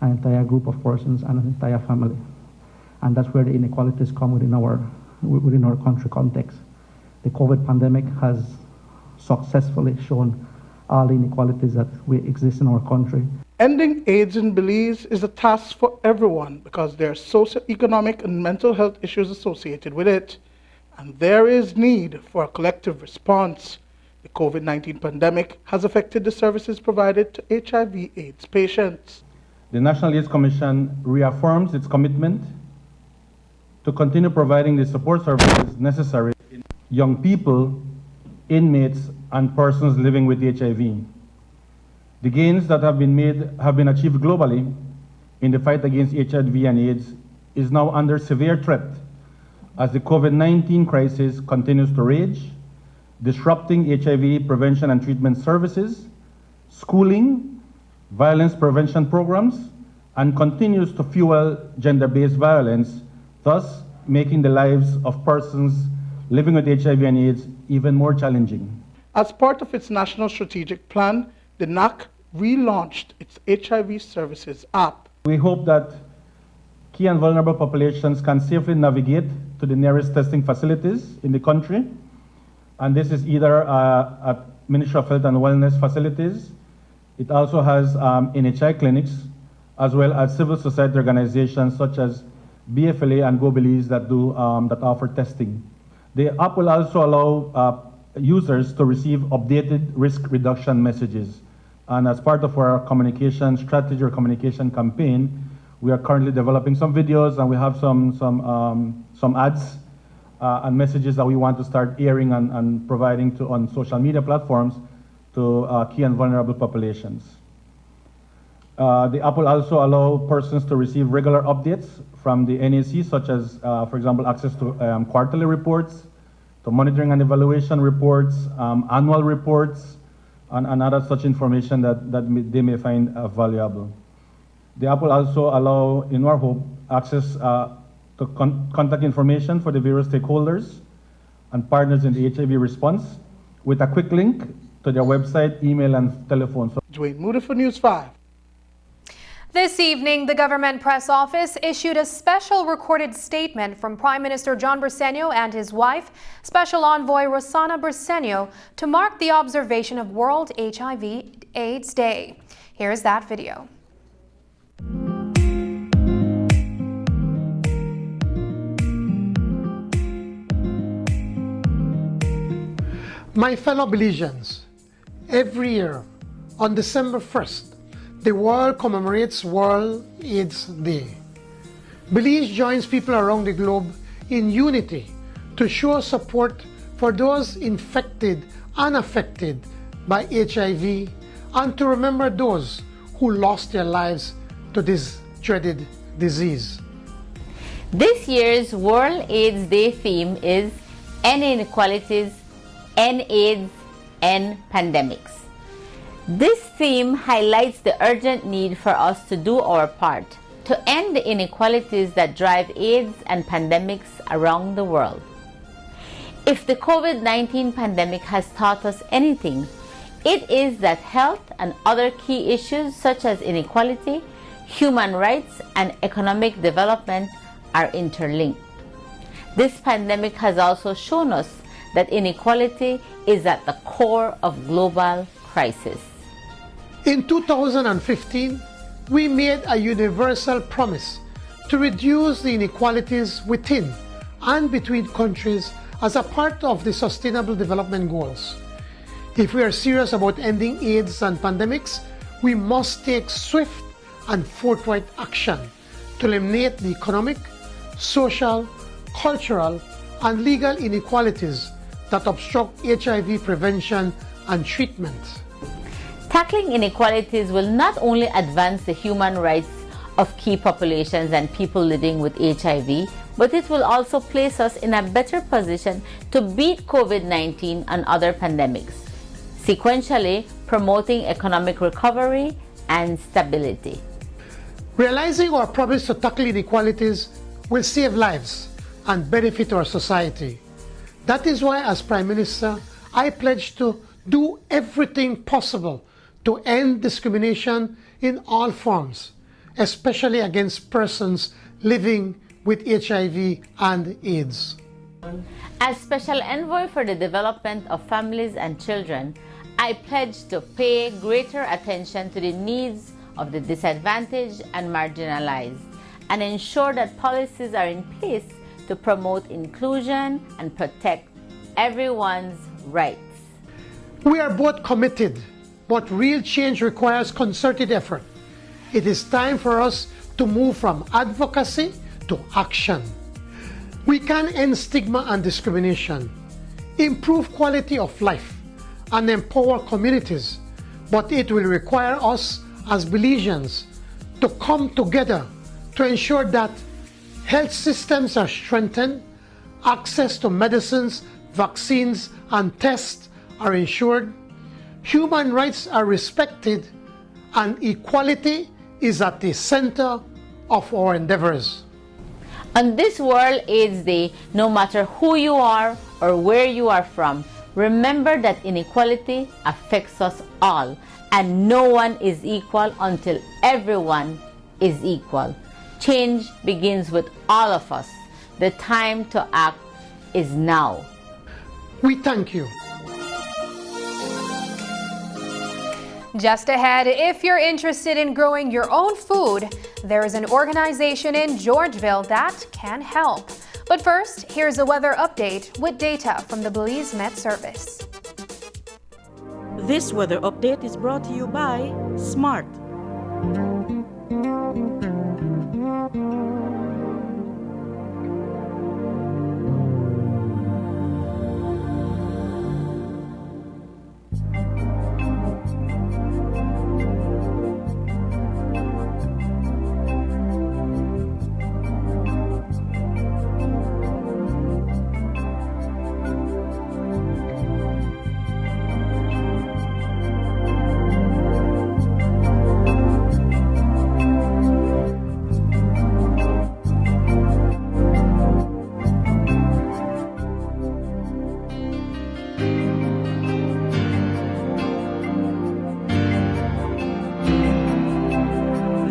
an entire group of persons and an entire family. And that's where the inequalities come within our country context. The COVID pandemic has successfully shown all the inequalities that exist in our country. Ending AIDS in Belize is a task for everyone because there are socioeconomic and mental health issues associated with it. And there is need for a collective response. The COVID-19 pandemic has affected the services provided to HIV/AIDS patients. The National AIDS Commission reaffirms its commitment to continue providing the support services necessary to young people, inmates, and persons living with HIV. The gains that have been achieved globally in the fight against HIV and AIDS is now under severe threat as the COVID-19 crisis continues to rage, disrupting HIV prevention and treatment services, schooling, violence prevention programs, and continues to fuel gender-based violence, thus making the lives of persons living with HIV and AIDS even more challenging. As part of its National Strategic Plan, the NAC relaunched its HIV Services app. We hope that key and vulnerable populations can safely navigate to the nearest testing facilities in the country. And this is either at Ministry of Health and Wellness facilities. It also has NHI clinics, as well as civil society organizations such as BFLA and Go Belize that offer testing. The app will also allow users to receive updated risk reduction messages. And as part of our communication strategy or communication campaign, we are currently developing some videos, and we have some ads and messages that we want to start airing and providing on social media platforms to key and vulnerable populations. The app will also allow persons to receive regular updates from the NAC, such as, for example, access to quarterly reports, to monitoring and evaluation reports, annual reports, and other such information that they may find valuable. The app will also allow, in our hope, access to contact information for the various stakeholders and partners in the HIV response with a quick link to their website, email, and telephone. Dwayne Moody for News 5. This evening, the government press office issued a special recorded statement from Prime Minister John Briceño and his wife, Special Envoy Rossana Briceño, to mark the observation of World HIV/AIDS Day. Here's that video. My fellow Belizeans, every year on December 1st, the world commemorates World AIDS Day. Belize joins people around the globe in unity to show support for those infected and affected by HIV and to remember those who lost their lives to this dreaded disease. This year's World AIDS Day theme is End Inequalities, End AIDS, End Pandemics. This theme highlights the urgent need for us to do our part to end the inequalities that drive AIDS and pandemics around the world. If the COVID-19 pandemic has taught us anything, it is that health and other key issues such as inequality, human rights, and economic development are interlinked. This pandemic has also shown us that inequality is at the core of global crisis. In 2015, we made a universal promise to reduce the inequalities within and between countries as a part of the Sustainable Development Goals. If we are serious about ending AIDS and pandemics, we must take swift and forthright action to eliminate the economic, social, cultural, and legal inequalities that obstruct HIV prevention and treatment. Tackling inequalities will not only advance the human rights of key populations and people living with HIV, but it will also place us in a better position to beat COVID-19 and other pandemics, sequentially promoting economic recovery and stability. Realizing our promise to tackle inequalities will save lives and benefit our society. That is why, as Prime Minister, I pledge to do everything possible to end discrimination in all forms, especially against persons living with HIV and AIDS. As Special Envoy for the Development of Families and Children, I pledge to pay greater attention to the needs of the disadvantaged and marginalized and ensure that policies are in place to promote inclusion and protect everyone's rights. We are both committed, but real change requires concerted effort. It is time for us to move from advocacy to action. We can end stigma and discrimination, improve quality of life, and empower communities but it will require us as Belizeans to come together to ensure that health systems are strengthened, access to medicines, vaccines, and tests are ensured, human rights are respected, and equality is at the center of our endeavors. On this World AIDS Day, no matter who you are or where you are from, remember that inequality affects us all, and no one is equal until everyone is equal. Change begins with all of us. The time to act is now. We thank you. Just ahead, if you're interested in growing your own food, there is an organization in Georgeville that can help. But first, here's a weather update with data from the Belize Met Service. This weather update is brought to you by SMART.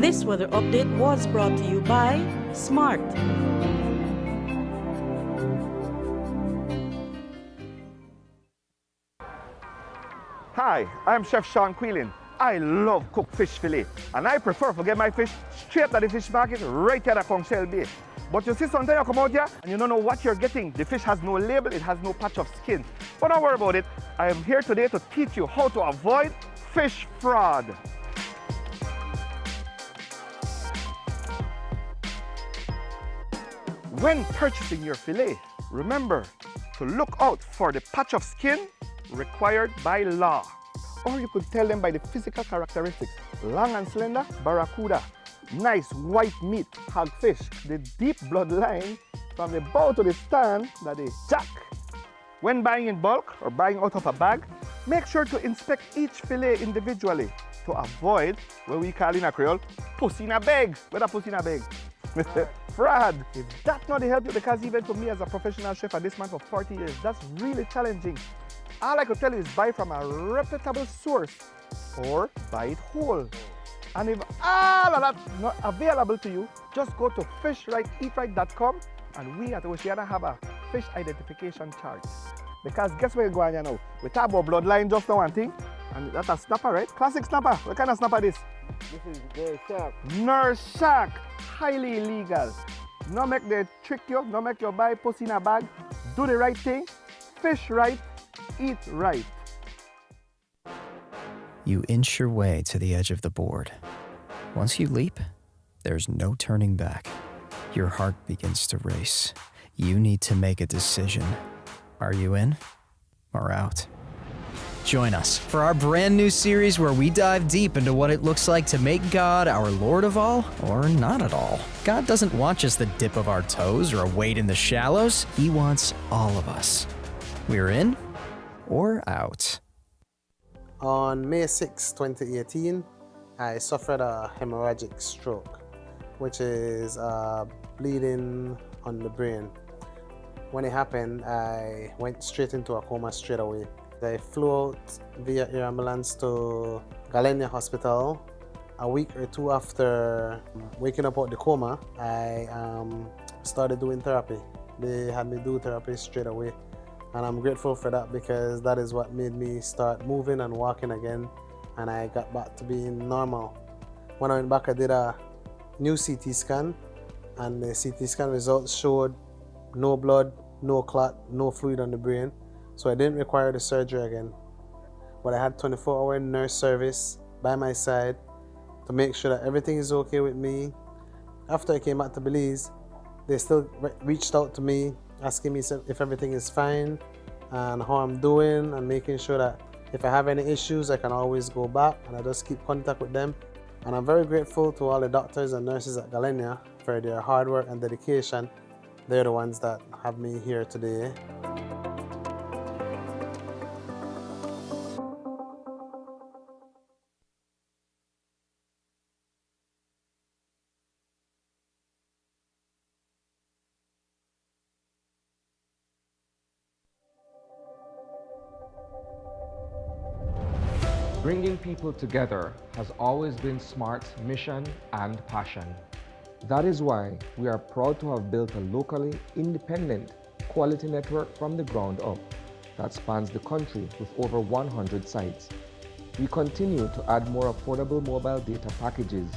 This weather update was brought to you by SMART. Hi, I'm Chef Sean Quillen. I love cooked fish fillet, and I prefer to get my fish straight at the fish market right here at Conchel Bay. But you see, sometimes you come out here and you don't know what you're getting. The fish has no label, it has no patch of skin. But don't worry about it. I am here today to teach you how to avoid fish fraud. When purchasing your fillet, remember to look out for the patch of skin required by law. Or you could tell them by the physical characteristics: long and slender, barracuda; nice white meat, hagfish; the deep bloodline from the bow to the stand, that is jack. When buying in bulk or buying out of a bag, make sure to inspect each fillet individually to avoid what we call in a Creole, pussy in a bag. What a pussy in a bag? Fraud. If that's not the help you, because even for me as a professional chef at this man for 40 years, that's really challenging. All I could tell you is buy from a reputable source or buy it whole. And if all of that's not available to you, just go to fishrighteatright.com, and we at Oceana have a fish identification chart. Because guess where you're going now? We talk about bloodline just now, one thing, and that's a snapper, right? Classic snapper. What kind of snapper this? This is nurse shark. Nurse shark. Highly illegal. No make they trick you, no make you buy pussy in a bag. Do the right thing. Fish right, eat right. You inch your way to the edge of the board. Once you leap, there's no turning back. Your heart begins to race. You need to make a decision. Are you in or out? Join us for our brand new series where we dive deep into what it looks like to make God our Lord of all or not at all. God doesn't want just the dip of our toes or a wade in the shallows. He wants all of us. We're in or out. On May 6, 2018, I suffered a hemorrhagic stroke, which is bleeding on the brain. When it happened, I went straight into a coma straight away. I flew out via air ambulance to Galenia Hospital. A week or two after waking up out the coma, I started doing therapy. They had me do therapy straight away. And I'm grateful for that, because that is what made me start moving and walking again, and I got back to being normal. When I went back, I did a new CT scan, and the CT scan results showed no blood, no clot, no fluid on the brain. So I didn't require the surgery again. But I had 24-hour nurse service by my side to make sure that everything is okay with me. After I came back to Belize, they still reached out to me, asking me if everything is fine and how I'm doing, and making sure that If I have any issues, I can always go back and I just keep contact with them. And I'm very grateful to all the doctors and nurses at Galenia for their hard work and dedication. They're the ones that have me here today. Bringing people together has always been SMART's mission and passion. That is why we are proud to have built a locally independent quality network from the ground up that spans the country with over 100 sites. We continue to add more affordable mobile data packages,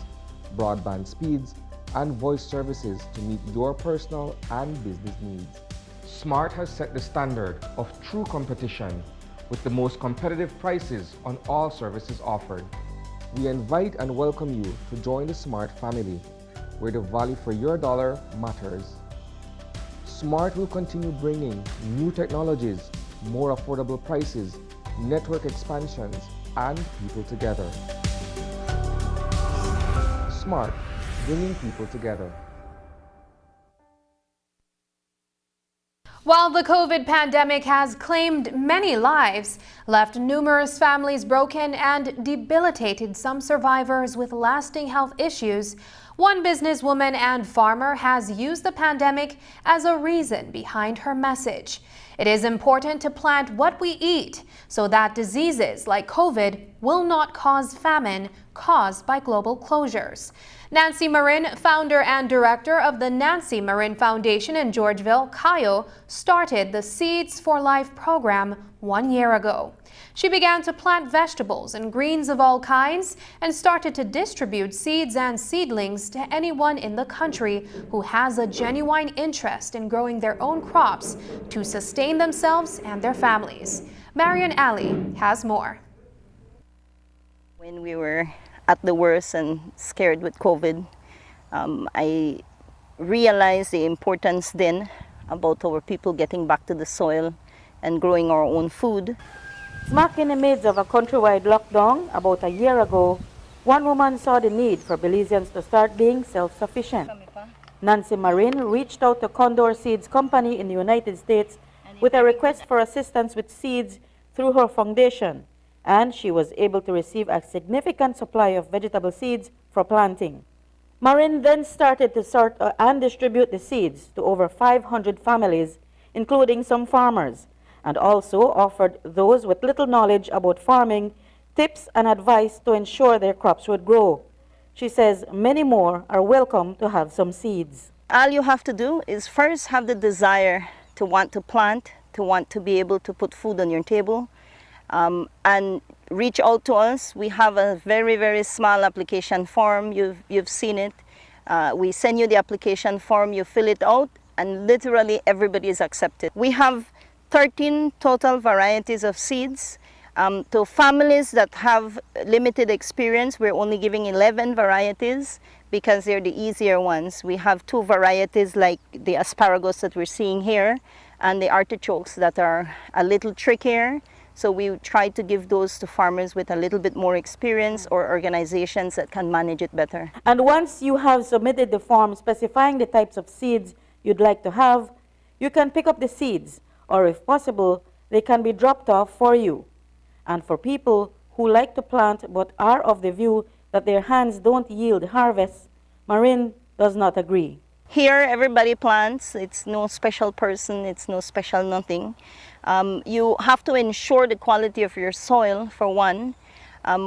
broadband speeds, and voice services to meet your personal and business needs. SMART has set the standard of true competition with the most competitive prices on all services offered. We invite and welcome you to join the SMART family, where the value for your dollar matters. SMART will continue bringing new technologies, more affordable prices, network expansions, and people together. SMART, bringing people together. While the COVID pandemic has claimed many lives, left numerous families broken, and debilitated some survivors with lasting health issues, one businesswoman and farmer has used the pandemic as a reason behind her message. It is important to plant what we eat so that diseases like COVID will not cause famine caused by global closures. Nancy Marin, founder and director of the Nancy Marin Foundation in Georgeville, Cayo, started the Seeds for Life program 1 year ago. She began to plant vegetables and greens of all kinds and started to distribute seeds and seedlings to anyone in the country who has a genuine interest in growing their own crops to sustain themselves and their families. Marian Ali has more. When we were at the worst and scared with COVID, I realized the importance then about our people getting back to the soil and growing our own food. Smack in the midst of a countrywide lockdown about a year ago, one woman saw the need for Belizeans to start being self-sufficient. Nancy Marin reached out to Condor Seeds Company in the United States with a request for assistance with seeds through her foundation, and she was able to receive a significant supply of vegetable seeds for planting. Marin then started to sort and distribute the seeds to over 500 families, including some farmers, and also offered those with little knowledge about farming tips and advice to ensure their crops would grow. She says many more are welcome to have some seeds. All you have to do is first have the desire to want to plant, to want to be able to put food on your table, and reach out to us. We have a very, very small application form. You've seen it. We send you the application form, you fill it out, and literally everybody is accepted. We have 13 total varieties of seeds. To families that have limited experience, we're only giving 11 varieties because they're the easier ones. We have 2 varieties like the asparagus that we're seeing here and the artichokes that are a little trickier. So we try to give those to farmers with a little bit more experience or organizations that can manage it better. And once you have submitted the form specifying the types of seeds you'd like to have, you can pick up the seeds, or if possible, they can be dropped off for you. And for people who like to plant but are of the view that their hands don't yield harvests, Marin does not agree. Here everybody plants, it's no special person, it's no special nothing. You have to ensure the quality of your soil for one.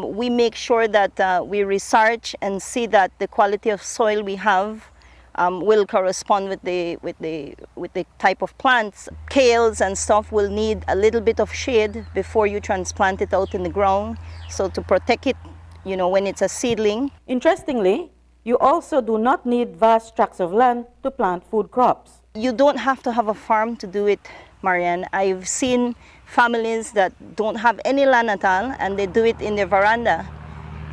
We make sure that we research and see that the quality of soil we have will correspond with the type of plants. Kales and stuff will need a little bit of shade before you transplant it out in the ground, so to protect it, you know, when it's a seedling. Interestingly, you also do not need vast tracts of land to plant food crops. You don't have to have a farm to do it, Marianne. I've seen families that don't have any land at all and they do it in their veranda.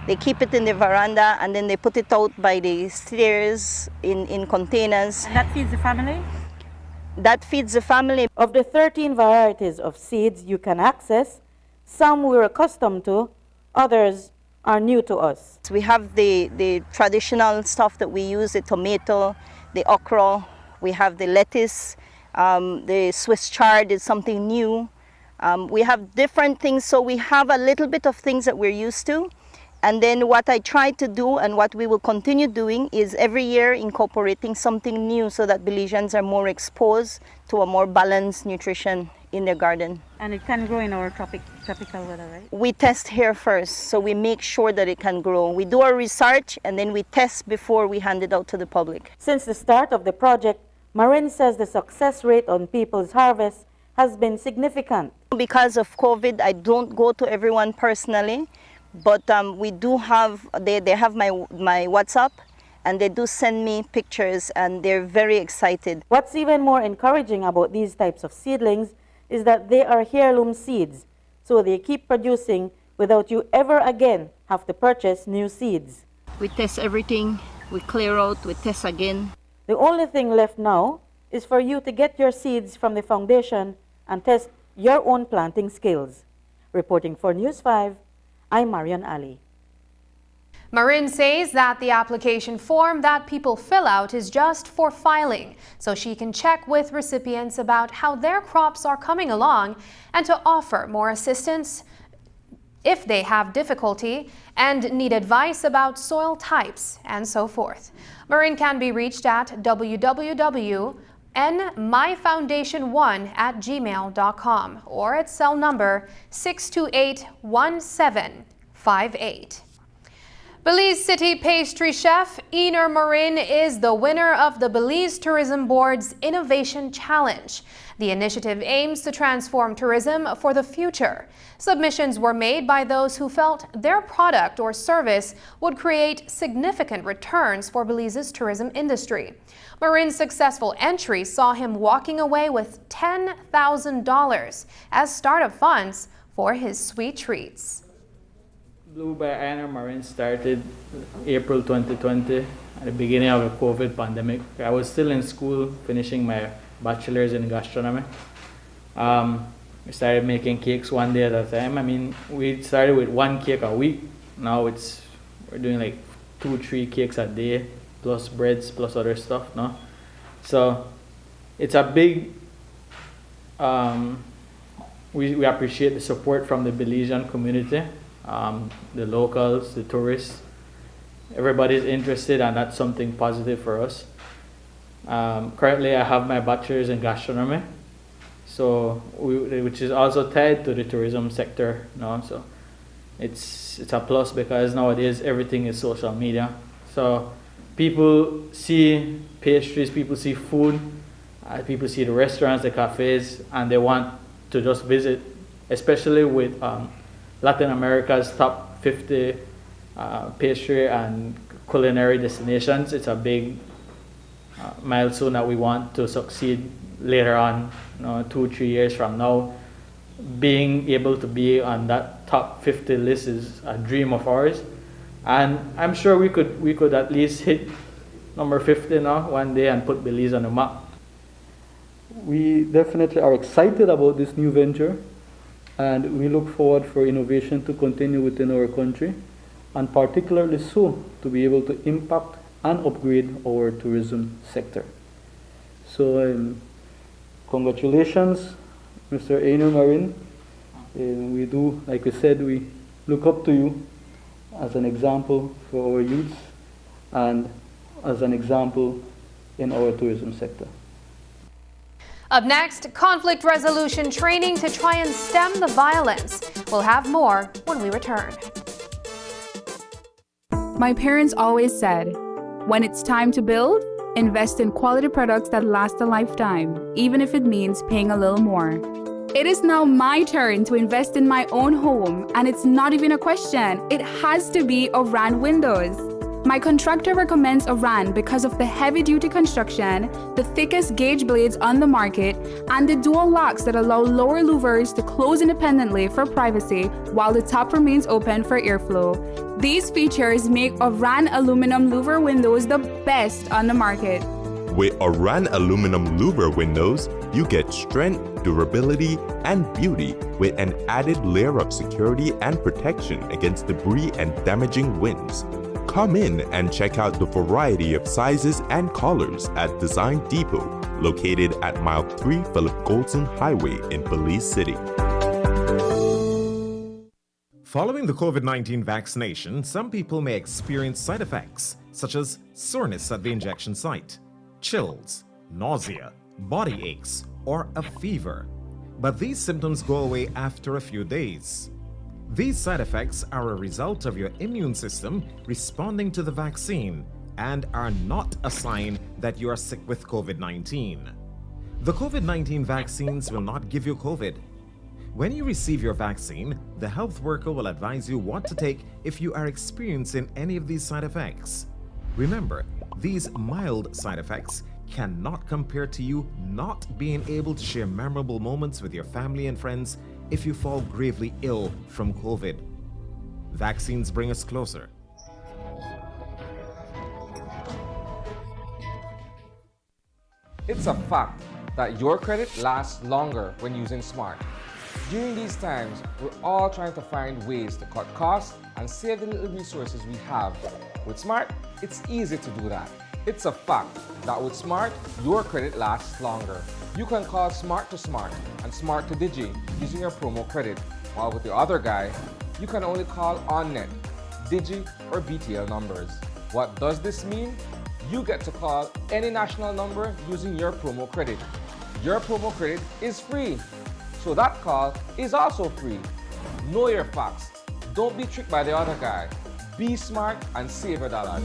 They keep it in the veranda and then they put it out by the stairs in containers. And that feeds the family? That feeds the family. Of the 13 varieties of seeds you can access, Some we're accustomed to, others are new to us. We have the traditional stuff that we use, the tomato, the okra, we have the lettuce, the Swiss chard is something new. We have different things, so we have a little bit of things that we're used to. And then what I try to do and what we will continue doing is every year incorporating something new so that Belizeans are more exposed to a more balanced nutrition in their garden. And it can grow in our tropical weather, right? We test here first, so we make sure that it can grow. We do our research and then we test before we hand it out to the public. Since the start of the project, Marin says the success rate on people's harvest has been significant. Because of COVID, I don't go to everyone personally, but we do have, they have my WhatsApp, and they do send me pictures and they're very excited. What's even more encouraging about these types of seedlings is that they are heirloom seeds, so they keep producing without you ever again have to purchase new seeds. We test everything, we clear out, we test again. The only thing left now is for you to get your seeds from the foundation and test your own planting skills. Reporting for News 5, I'm Marian Ali. Marin says that the application form that people fill out is just for filing, so she can check with recipients about how their crops are coming along and to offer more assistance if they have difficulty and need advice about soil types and so forth. Marin can be reached at www.nmyfoundation1@gmail.com or at cell number 628-1758. Belize City pastry chef Ener Marin is the winner of the Belize Tourism Board's Innovation Challenge. The initiative aims to transform tourism for the future. Submissions were made by those who felt their product or service would create significant returns for Belize's tourism industry. Marin's successful entry saw him walking away with $10,000 as startup funds for his sweet treats. Blue by Ener Marin started April 2020 at the beginning of the COVID pandemic. I was still in school finishing my bachelor's in gastronomy. We started making cakes one day at a time. I mean, we started with one cake a week. Now we're doing like 2-3 cakes a day, plus breads, plus other stuff, no? So it's a big, we appreciate the support from the Belizean community. The locals, the tourists, everybody's interested, and that's something positive for us. Currently, I have my bachelor's in gastronomy, so which is also tied to the tourism sector now. So it's a plus because nowadays everything is social media. So people see pastries, people see food, people see the restaurants, the cafes, and they want to just visit, especially with Latin America's top 50 pastry and culinary destinations. It's a big milestone that we want to succeed later on, 2-3 years from now. Being able to be on that top 50 list is a dream of ours, and I'm sure we could at least hit number 50 now one day and put Belize on the map. We definitely are excited about this new venture, and we look forward for innovation to continue within our country, and particularly so to be able to impact and upgrade our tourism sector. So congratulations, Mr. Ener Marin. We do, like we said, we look up to you as an example for our youth and as an example in our tourism sector. Up next, conflict resolution training to try and stem the violence. We'll have more when we return. My parents always said, when it's time to build, invest in quality products that last a lifetime, even if it means paying a little more. It is now my turn to invest in my own home, and it's not even a question. It has to be Oran Windows. My contractor recommends Oran because of the heavy-duty construction, the thickest gauge blades on the market, and the dual locks that allow lower louvers to close independently for privacy while the top remains open for airflow. These features make Oran aluminum louver windows the best on the market. With Oran aluminum louver windows, you get strength, durability, and beauty with an added layer of security and protection against debris and damaging winds. Come in and check out the variety of sizes and colors at Design Depot, located at Mile 3 Philip Goldson Highway in Belize City. Following the COVID-19 vaccination, some people may experience side effects such as soreness at the injection site, chills, nausea, body aches, or a fever. But these symptoms go away after a few days. These side effects are a result of your immune system responding to the vaccine and are not a sign that you are sick with COVID-19. The COVID-19 vaccines will not give you COVID. When you receive your vaccine, the health worker will advise you what to take if you are experiencing any of these side effects. Remember, these mild side effects cannot compare to you not being able to share memorable moments with your family and friends if you fall gravely ill from COVID. Vaccines bring us closer. It's a fact that your credit lasts longer when using Smart. During these times, we're all trying to find ways to cut costs and save the little resources we have. With Smart, it's easy to do that. It's a fact that with Smart, your credit lasts longer. You can call Smart to Smart and Smart to Digi using your promo credit, while with the other guy, you can only call OnNet, Digi, or BTL numbers. What does this mean? You get to call any national number using your promo credit. Your promo credit is free, so that call is also free. Know your facts. Don't be tricked by the other guy. Be smart and save your dollars.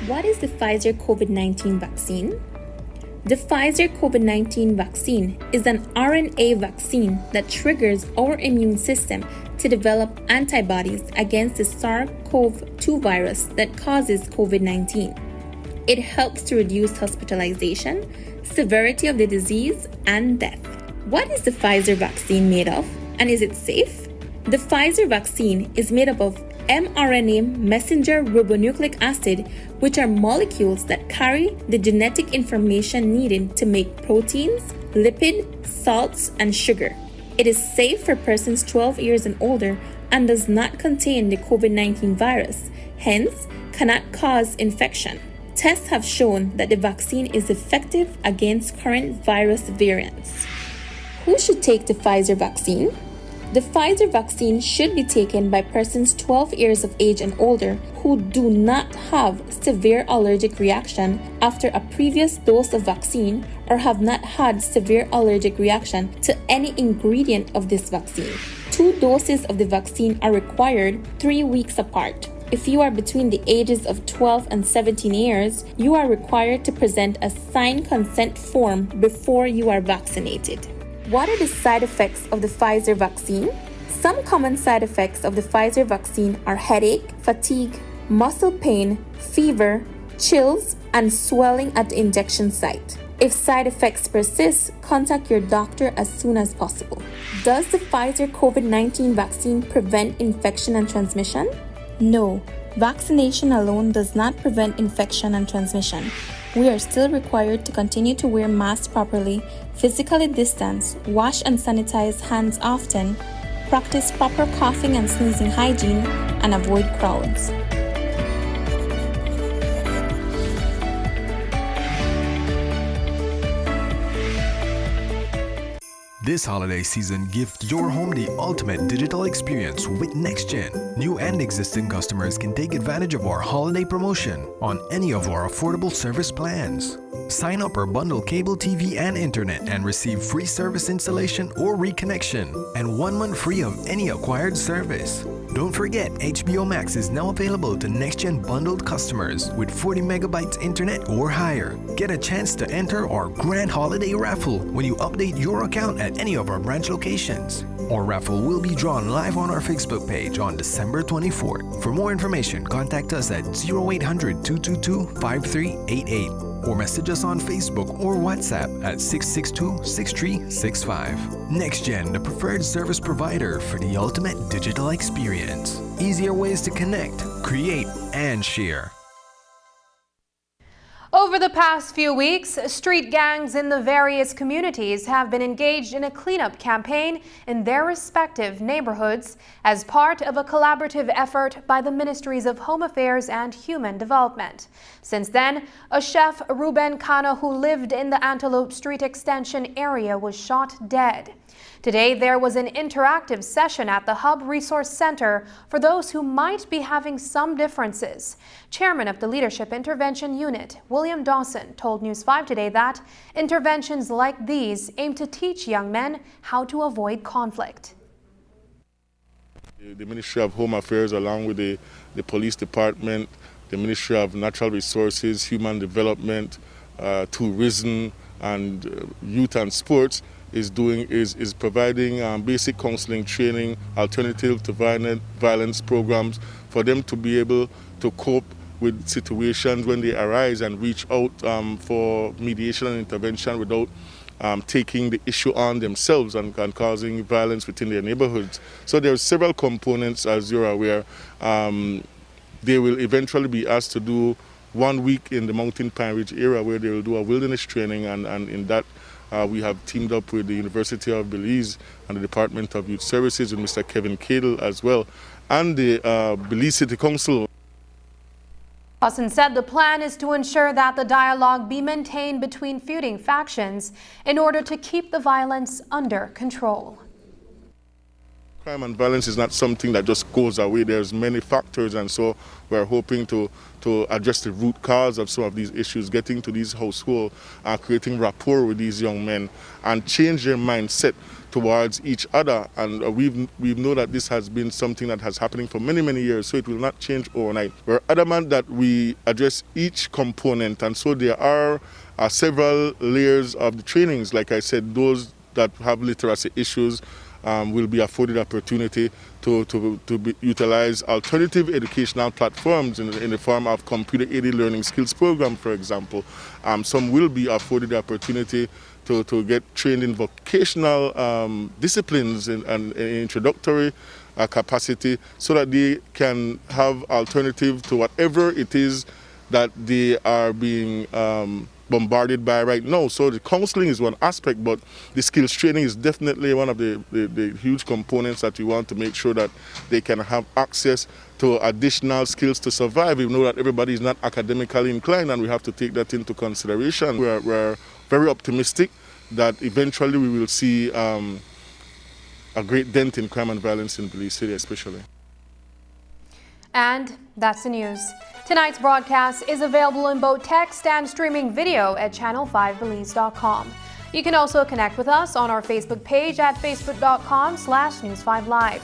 What is the Pfizer COVID-19 vaccine? The Pfizer COVID-19 vaccine is an RNA vaccine that triggers our immune system to develop antibodies against the SARS-CoV-2 virus that causes COVID-19. It helps to reduce hospitalization, severity of the disease, and death. What is the Pfizer vaccine made of, and is it safe? The Pfizer vaccine is made up of mRNA messenger ribonucleic acid, which are molecules that carry the genetic information needed to make proteins, lipid, salts, and sugar. It is safe for persons 12 years and older and does not contain the COVID-19 virus, hence cannot cause infection. Tests have shown that the vaccine is effective against current virus variants. Who should take the Pfizer vaccine? The Pfizer vaccine should be taken by persons 12 years of age and older who do not have severe allergic reaction after a previous dose of vaccine or have not had severe allergic reaction to any ingredient of this vaccine. 2 doses of the vaccine are required 3 weeks apart. If you are between the ages of 12 and 17 years, you are required to present a signed consent form before you are vaccinated. What are the side effects of the Pfizer vaccine? Some common side effects of the Pfizer vaccine are headache, fatigue, muscle pain, fever, chills, and swelling at the injection site. If side effects persist, contact your doctor as soon as possible. Does the Pfizer COVID-19 vaccine prevent infection and transmission? No, vaccination alone does not prevent infection and transmission. We are still required to continue to wear masks properly, physically distance, wash and sanitize hands often, practice proper coughing and sneezing hygiene, and avoid crowds. This holiday season, gift your home the ultimate digital experience with NextGen. New and existing customers can take advantage of our holiday promotion on any of our affordable service plans. Sign up or bundle cable TV and internet and receive free service installation or reconnection and 1 month free of any acquired service. Don't forget, HBO Max is now available to NextGen bundled customers with 40 megabytes internet or higher. Get a chance to enter our grand holiday raffle when you update your account at any of our branch locations. Our raffle will be drawn live on our Facebook page on December 24th. For more information, contact us at 0800 222 5388 or message us on Facebook or WhatsApp at 662-6365. NextGen, the preferred service provider for the ultimate digital experience. Easier ways to connect, create, and share. Over the past few weeks, street gangs in the various communities have been engaged in a cleanup campaign in their respective neighborhoods as part of a collaborative effort by the Ministries of Home Affairs and Human Development. Since then, a chef, Ruben Cano, who lived in the Antelope Street Extension area, was shot dead. Today, there was an interactive session at the Hub Resource Center for those who might be having some differences. Chairman of the Leadership Intervention Unit, William Dawson, told News 5 Today that interventions like these aim to teach young men how to avoid conflict. The Ministry of Home Affairs, along with the Police Department, the Ministry of Natural Resources, Human Development, Tourism, and Youth and Sports, is providing basic counseling training, alternative to violence programs for them to be able to cope with situations when they arise and reach out for mediation and intervention without taking the issue on themselves and causing violence within their neighborhoods. So there are several components, as you're aware. They will eventually be asked to do 1 week in the Mountain Pine Ridge area where they will do a wilderness training, and in that we have teamed up with the University of Belize and the Department of Youth Services with Mr. Kevin Cadle as well, and the Belize City Council. Dawson said the plan is to ensure that the dialogue be maintained between feuding factions in order to keep the violence under control. Crime and violence is not something that just goes away. There's many factors, and so we're hoping to address the root cause of some of these issues, getting to these households, creating rapport with these young men, and change their mindset towards each other. And we know that this has been something that has happening for many, many years, so it will not change overnight. We're adamant that we address each component, and so there are several layers of the trainings. Like I said, those that have literacy issues will be afforded opportunity to utilize alternative educational platforms in the form of computer-aided learning skills program, for example. Some will be afforded the opportunity to get trained in vocational disciplines and introductory capacity, so that they can have alternative to whatever it is that they are being bombarded by right now. So the counseling is one aspect, but the skills training is definitely one of the huge components that we want to make sure that they can have access to additional skills to survive. We know that everybody is not academically inclined, and we have to take that into consideration. We're very optimistic that eventually we will see a great dent in crime and violence in Belize City especially. And that's the news. Tonight's broadcast is available in both text and streaming video at channel5belize.com. You can also connect with us on our Facebook page at facebook.com/News5Live.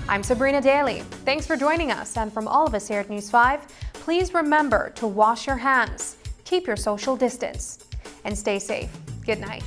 I'm Sabrina Daly. Thanks for joining us, and from all of us here at News 5, please remember to wash your hands, keep your social distance, and stay safe. Good night.